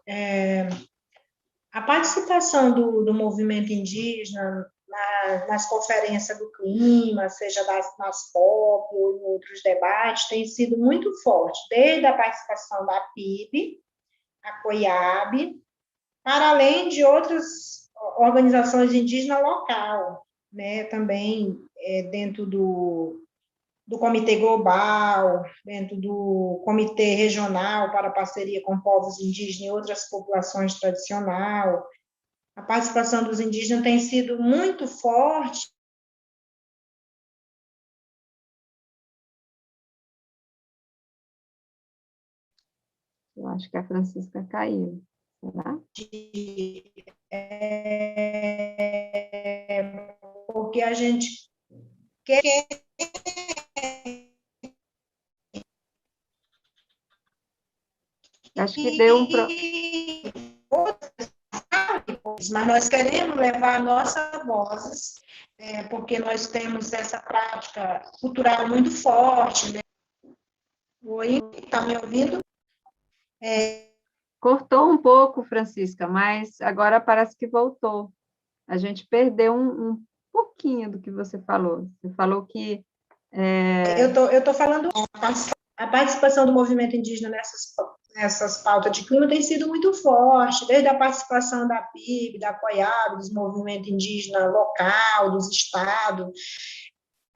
A participação do movimento indígena nas conferências do clima, seja nas COP ou em outros debates, tem sido muito forte, desde a participação da PIB, a COIAB, para além de outras organizações indígenas local, né, também dentro do Comitê Global, dentro do Comitê Regional para Parceria com Povos Indígenas e outras populações tradicionais. A participação dos indígenas tem sido muito forte. Eu acho que a Francisca caiu. Será? Porque a gente quer. Acho que deu um. Mas nós queremos levar a nossa voz, porque nós temos essa prática cultural muito forte, né? Oi, está me ouvindo? Cortou um pouco, Francisca, mas agora parece que voltou. A gente perdeu um pouquinho do que você falou. Você falou que... Eu tô falando... A participação do movimento indígena nessas pautas de clima tem sido muito forte, desde a participação da PIB, da COIAB, dos movimentos indígenas local, dos estados,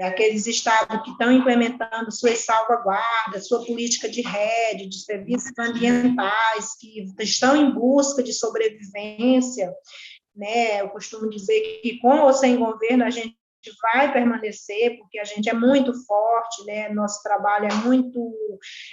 aqueles estados que estão implementando suas salvaguardas, sua política de rede, de serviços ambientais, que estão em busca de sobrevivência, né? Eu costumo dizer que com ou sem governo a gente vai permanecer, porque a gente é muito forte, né? Nosso trabalho é muito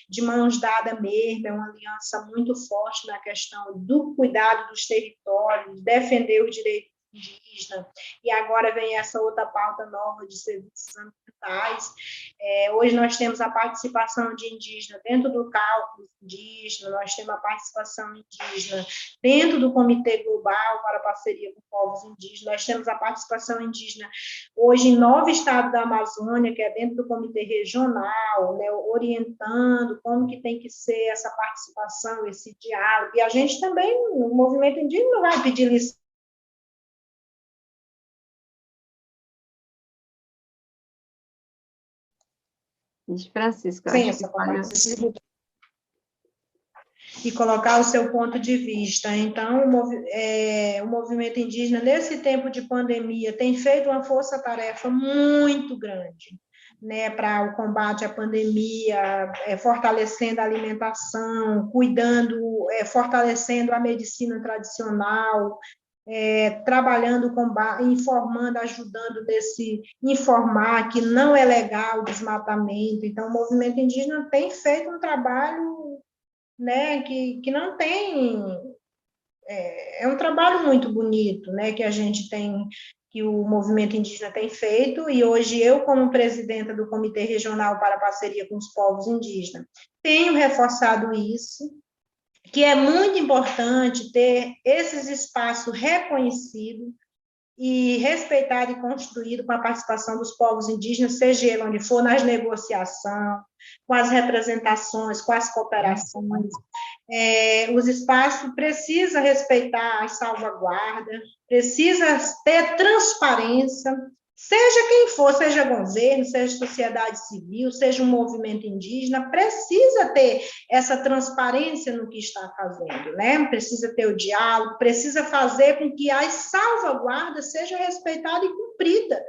de mãos dadas mesmo, é uma aliança muito forte na questão do cuidado dos territórios, defender o direito indígena, e agora vem essa outra pauta nova de serviços ambientais. Hoje nós temos a participação de indígena dentro do cálculo indígena, nós temos a participação indígena dentro do Comitê Global para a Parceria com Povos Indígenas, nós temos a participação indígena hoje em 9 estados da Amazônia, que é dentro do Comitê Regional, né, orientando como que tem que ser essa participação, esse diálogo, e a gente também, o movimento indígena não vai pedir licença. Francisco, acho que e colocar o seu ponto de vista. Então, o movimento indígena, nesse tempo de pandemia, tem feito uma força-tarefa muito grande, né, para o combate à pandemia, fortalecendo a alimentação, cuidando, fortalecendo a medicina tradicional, trabalhando informando, ajudando informar que não é legal o desmatamento. Então, o movimento indígena tem feito um trabalho, né, que não tem... É um trabalho muito bonito, né, que a gente tem, que o movimento indígena tem feito, e hoje eu, como presidenta do Comitê Regional para a Parceria com os Povos Indígenas, tenho reforçado isso, que é muito importante ter esses espaços reconhecidos e respeitado e construído com a participação dos povos indígenas, seja ele onde for, nas negociações, com as representações, com as cooperações. Os espaços precisam respeitar as salvaguardas, precisa ter transparência, seja quem for, seja governo, seja sociedade civil, seja um movimento indígena, precisa ter essa transparência no que está fazendo, né? Precisa ter o diálogo, precisa fazer com que as salvaguardas sejam respeitadas e cumpridas,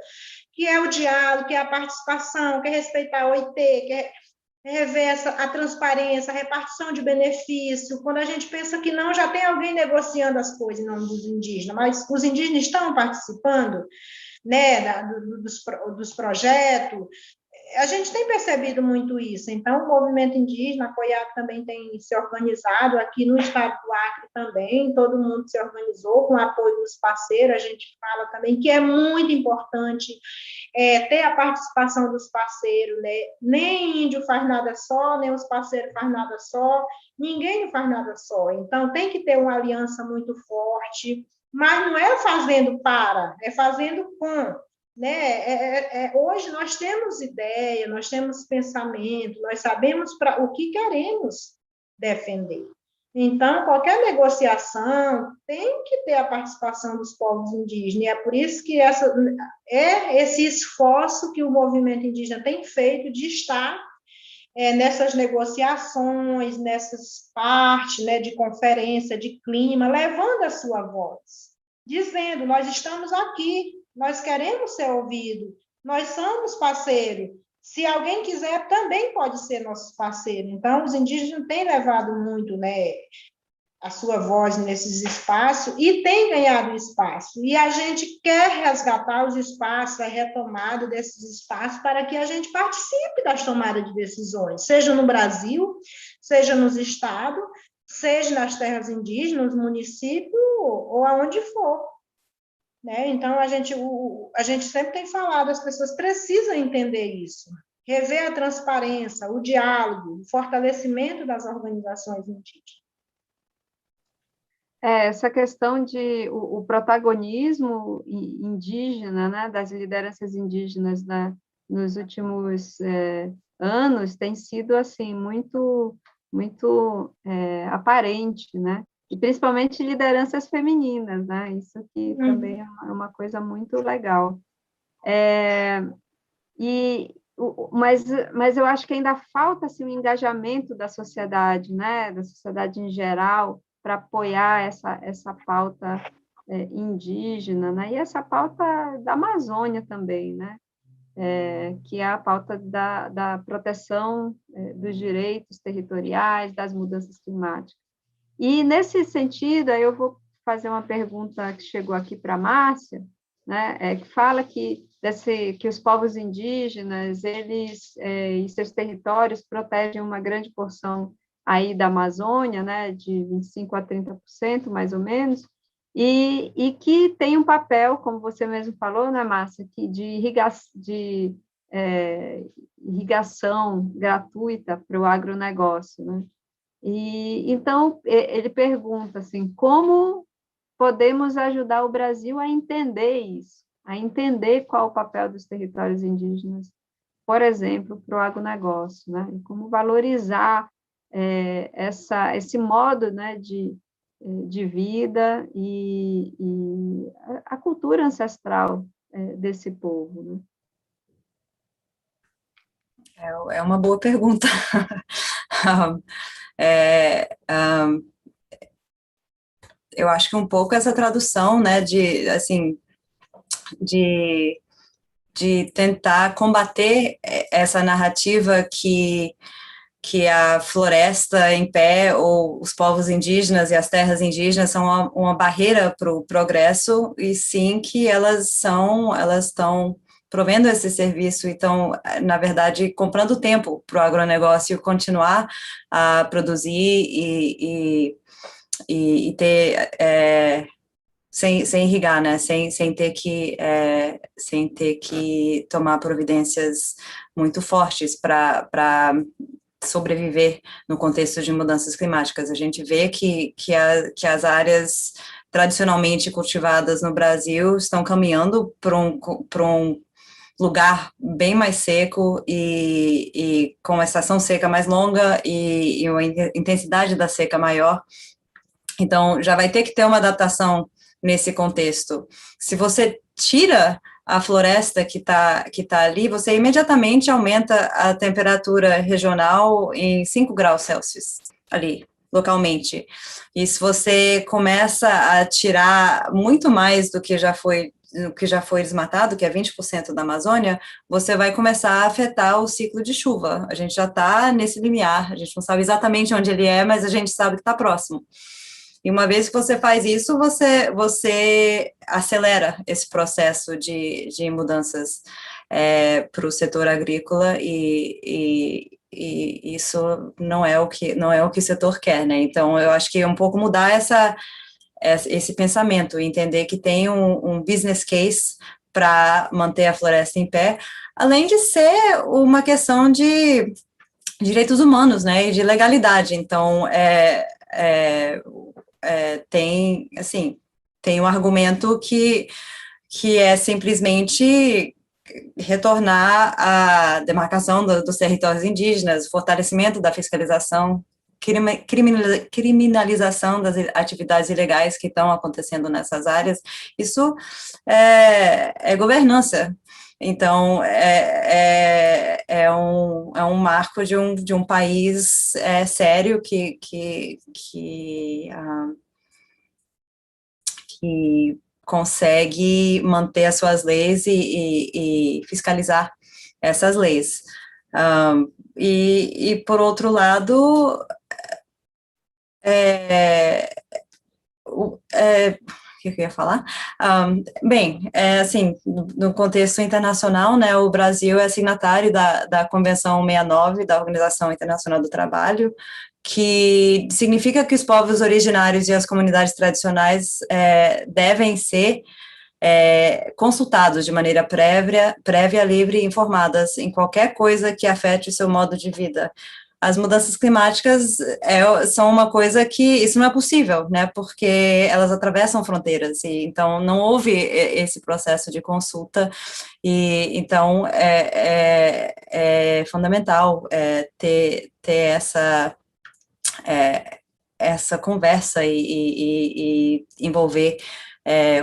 que é o diálogo, que é a participação, que é respeitar a OIT, que é rever a transparência, a repartição de benefício. Quando a gente pensa que não, já tem alguém negociando as coisas em nome dos indígenas, mas os indígenas estão participando, né, dos projetos. A gente tem percebido muito isso. Então, o movimento indígena, a COIAB também tem se organizado, aqui no estado do Acre também, todo mundo se organizou com o apoio dos parceiros. A gente fala também que é muito importante ter a participação dos parceiros, né? Nem índio faz nada só, nem os parceiros faz nada só, ninguém faz nada só. Então, tem que ter uma aliança muito forte, mas não é fazendo para, é fazendo com, né? Hoje nós temos ideia, nós temos pensamento, nós sabemos o que queremos defender, Então, qualquer negociação tem que ter a participação dos povos indígenas, e é por isso que esse esforço que o movimento indígena tem feito de estar nessas negociações, nessas partes, né, de conferência, de clima, levando a sua voz, dizendo, nós estamos aqui, nós queremos ser ouvidos, nós somos parceiros, se alguém quiser, também pode ser nosso parceiro. Então, os indígenas têm levado muito, né, a sua voz nesses espaços e tem ganhado espaço. E a gente quer resgatar os espaços, a retomada desses espaços para que a gente participe das tomadas de decisões, seja no Brasil, seja nos estados, seja nas terras indígenas, nos municípios ou aonde for. Né? Então, a gente sempre tem falado, as pessoas precisam entender isso. Rever a transparência, o diálogo, o fortalecimento das organizações indígenas. Essa questão de o protagonismo indígena, né, das lideranças indígenas nos últimos anos tem sido assim muito aparente, né? E principalmente lideranças femininas, né? Isso que também é uma coisa muito legal. Mas eu acho que ainda falta assim, um engajamento da sociedade, né? Da sociedade em geral, para apoiar essa pauta indígena, né? E essa pauta da Amazônia também, né? Que é a pauta da proteção dos direitos territoriais, das mudanças climáticas. E, nesse sentido, aí eu vou fazer uma pergunta que chegou aqui para a Márcia, né? Que fala que os povos indígenas, eles e seus territórios protegem uma grande porção aí da Amazônia, né, de 25% a 30%, mais ou menos, e que tem um papel, como você mesmo falou, né, Márcia, de irrigação gratuita para o agronegócio, né? E, então, ele pergunta assim, como podemos ajudar o Brasil a entender isso, a entender qual o papel dos territórios indígenas, por exemplo, para o agronegócio, né? E como valorizar esse modo, né, de vida e a cultura ancestral desse povo, né? É uma boa pergunta. Eu acho que um pouco essa tradução, né, de tentar combater essa narrativa que a floresta em pé ou os povos indígenas e as terras indígenas são uma barreira para o progresso, e sim que elas estão provendo esse serviço e estão, na verdade, comprando tempo para o agronegócio continuar a produzir e ter sem irrigar, né? Sem ter que tomar providências muito fortes para sobreviver no contexto de mudanças climáticas. A gente vê que as áreas tradicionalmente cultivadas no Brasil estão caminhando para um lugar bem mais seco e com uma estação seca mais longa e uma intensidade da seca maior. Então, já vai ter que ter uma adaptação nesse contexto. Se você tira a floresta que tá ali, você imediatamente aumenta a temperatura regional em 5 graus Celsius, ali, localmente. E se você começa a tirar muito mais do que já foi desmatado, que é 20% da Amazônia, você vai começar a afetar o ciclo de chuva. A gente já está nesse limiar, a gente não sabe exatamente onde ele é, mas a gente sabe que está próximo. E uma vez que você faz isso, você acelera esse processo de mudanças para o setor agrícola e isso não é o que o setor quer, né? Então, eu acho que é um pouco mudar esse pensamento, entender que tem um business case para manter a floresta em pé, além de ser uma questão de direitos humanos, né, e de legalidade. Então, tem um argumento que é simplesmente retornar à demarcação dos territórios indígenas, fortalecimento da fiscalização, criminalização das atividades ilegais que estão acontecendo nessas áreas, isso é governança. Então, é um marco de um país sério que consegue manter as suas leis e fiscalizar essas leis. E por outro lado, o que eu ia falar? Bem, assim, no contexto internacional, né, o Brasil é signatário da Convenção 69 da Organização Internacional do Trabalho, que significa que os povos originários e as comunidades tradicionais devem ser consultados de maneira prévia, livre e informadas em qualquer coisa que afete o seu modo de vida. As mudanças climáticas são uma coisa que isso não é possível, né, porque elas atravessam fronteiras, e então não houve esse processo de consulta, e então é fundamental ter essa conversa e envolver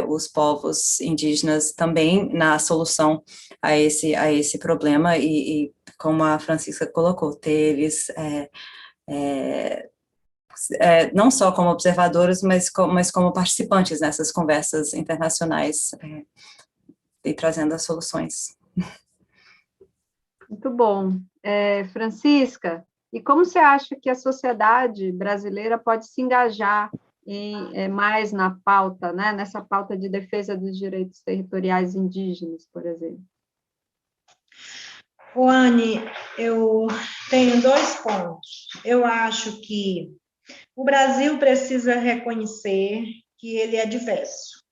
os povos indígenas também na solução a esse problema, e como a Francisca colocou, ter eles não só como observadores, mas como participantes nessas conversas internacionais e trazendo as soluções. Muito bom. Francisca, e como você acha que a sociedade brasileira pode se engajar mais na pauta, né, nessa pauta de defesa dos direitos territoriais indígenas, por exemplo? Anne, eu tenho 2 pontos. Eu acho que o Brasil precisa reconhecer que ele é diverso.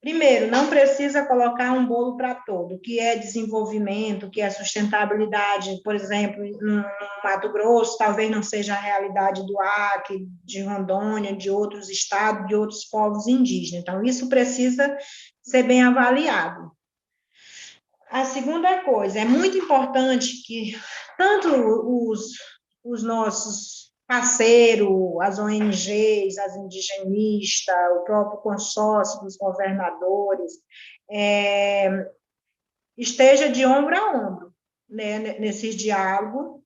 Primeiro, não precisa colocar um bolo para todo, que é desenvolvimento, que é sustentabilidade, por exemplo, no Mato Grosso, talvez não seja a realidade do Acre, de Rondônia, de outros estados, de outros povos indígenas. Então, isso precisa ser bem avaliado. A segunda coisa, é muito importante que tanto os nossos parceiros, as ONGs, as indigenistas, o próprio consórcio dos governadores, esteja de ombro a ombro, né, nesse diálogo,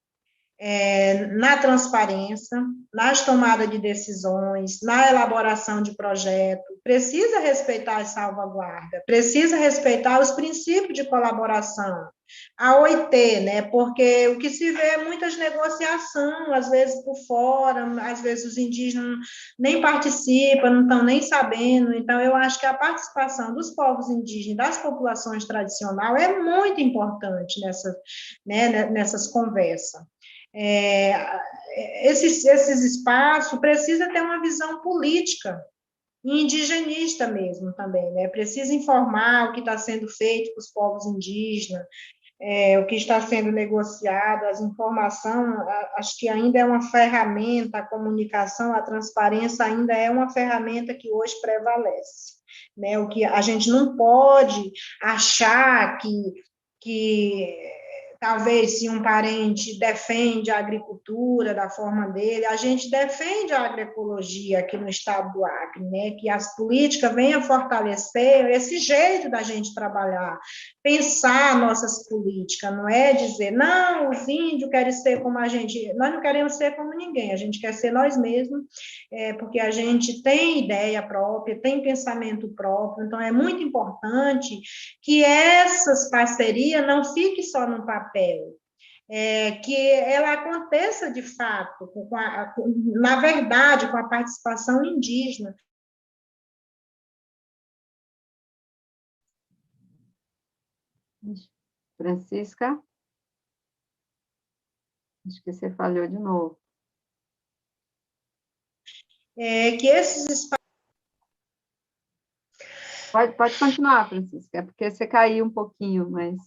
na transparência, nas tomadas de decisões, na elaboração de projeto, precisa respeitar as salvaguardas, precisa respeitar os princípios de colaboração, a OIT, né, porque o que se vê é muitas negociações, às vezes por fora, às vezes os indígenas nem participam, não estão nem sabendo, então eu acho que a participação dos povos indígenas, das populações tradicionais, é muito importante nessas conversas. Esses espaços precisam ter uma visão política e indigenista mesmo também, né? Precisa informar o que está sendo feito com os povos indígenas, o que está sendo negociado, as informações, acho que ainda é uma ferramenta, a comunicação, a transparência ainda é uma ferramenta que hoje prevalece, né? O que a gente não pode achar que talvez se um parente defende a agricultura da forma dele, a gente defende a agroecologia aqui no estado do Acre, né? Que as políticas venham fortalecer esse jeito da gente trabalhar, pensar nossas políticas, não é dizer, não, os índios querem ser como a gente, nós não queremos ser como ninguém, a gente quer ser nós mesmos, porque a gente tem ideia própria, tem pensamento próprio, então é muito importante que essas parcerias não fiquem só no papel, que ela aconteça de fato, na verdade, com a participação indígena. Francisca? Acho que você falhou de novo. Que esses espaços... Pode continuar, Francisca, é porque você caiu um pouquinho, mas...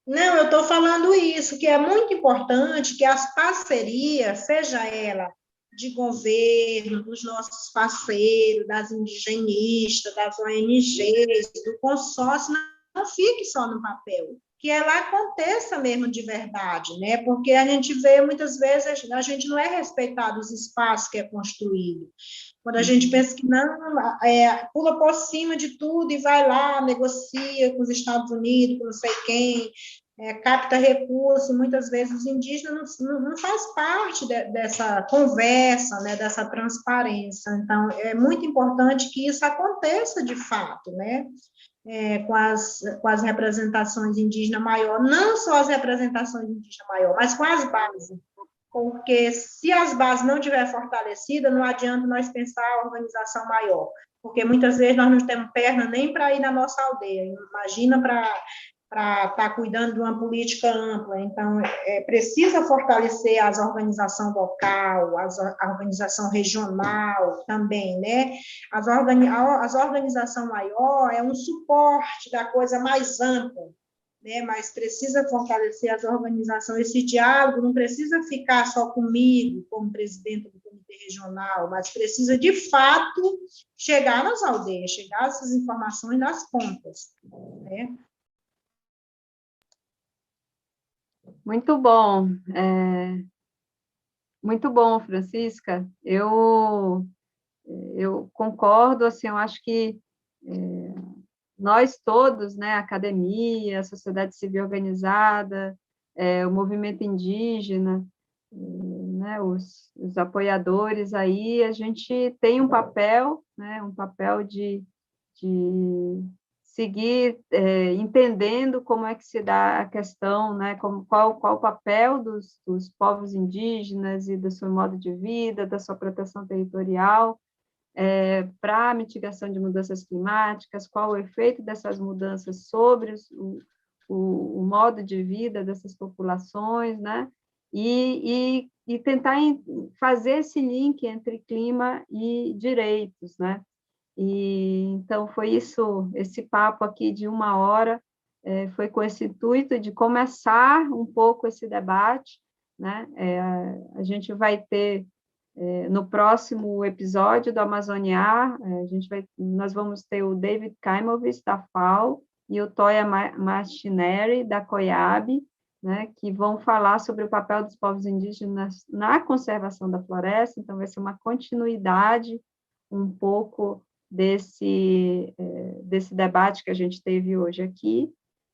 Não, eu estou falando isso, que é muito importante que as parcerias, seja ela de governo, dos nossos parceiros, das indigenistas, das ONGs, do consórcio, não fique só no papel, que ela aconteça mesmo de verdade, né? Porque a gente vê, muitas vezes, a gente não é respeitado os espaços que é construído. Quando a gente pensa que não, pula por cima de tudo e vai lá, negocia com os Estados Unidos, com não sei quem, capta recursos, muitas vezes os indígenas não faz parte dessa conversa, né, dessa transparência. Então, é muito importante que isso aconteça de fato, né? Com as representações indígenas maior, não só as representações indígenas maior, mas com as bases, porque se as bases não estiverem fortalecidas, não adianta nós pensar a organização maior, porque muitas vezes nós não temos perna nem para ir na nossa aldeia, imagina para estar cuidando de uma política ampla. Então, precisa fortalecer as organizações local, a organização regional também, né? As organização maior é um suporte da coisa mais ampla, né? Mas precisa fortalecer as organizações, esse diálogo não precisa ficar só comigo, como presidente do comitê regional, mas precisa, de fato, chegar nas aldeias, chegar essas informações nas pontas, né? Muito bom, Francisca. Eu concordo, assim, eu acho que nós todos, né, a academia, a sociedade civil organizada, o movimento indígena, né, os apoiadores aí, a gente tem um papel, né, um papel de seguir entendendo como é que se dá a questão, né, qual o papel dos povos indígenas e do seu modo de vida, da sua proteção territorial, para a mitigação de mudanças climáticas, qual o efeito dessas mudanças sobre o modo de vida dessas populações, né? E tentar fazer esse link entre clima e direitos, né? E então foi isso, esse papo aqui de 1 hora, foi com esse intuito de começar um pouco esse debate, né? A gente vai ter no próximo episódio do Amazoniar, nós vamos ter o David Kaimovitz, da FAO, e o Toya Machineri, da COIAB, né, que vão falar sobre o papel dos povos indígenas na conservação da floresta. Então, vai ser uma continuidade um pouco desse debate que a gente teve hoje aqui,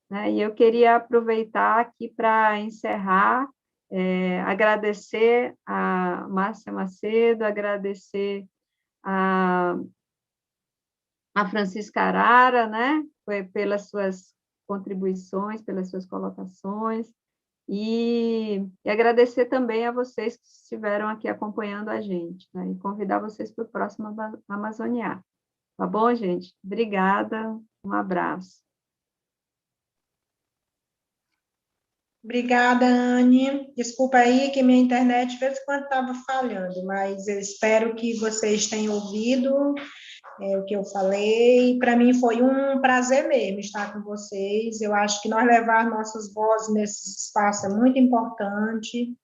né, e eu queria aproveitar aqui para encerrar, agradecer a Márcia Macedo, agradecer a Francisca Arara, né, pelas suas contribuições, pelas suas colocações, e agradecer também a vocês que estiveram aqui acompanhando a gente, né, e convidar vocês para o próximo Amazoniar. Tá bom, gente? Obrigada, um abraço. Obrigada, Anne. Desculpa aí que minha internet de vez em quando estava falhando, mas eu espero que vocês tenham ouvido o que eu falei. Para mim foi um prazer mesmo estar com vocês. Eu acho que nós levar nossas vozes nesse espaço é muito importante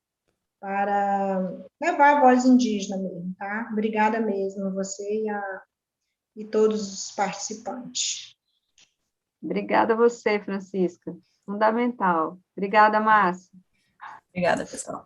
para levar a voz indígena mesmo, tá? Obrigada mesmo a você e todos os participantes. Obrigada a você, Francisca. Fundamental. Obrigada, Márcia. Obrigada, pessoal.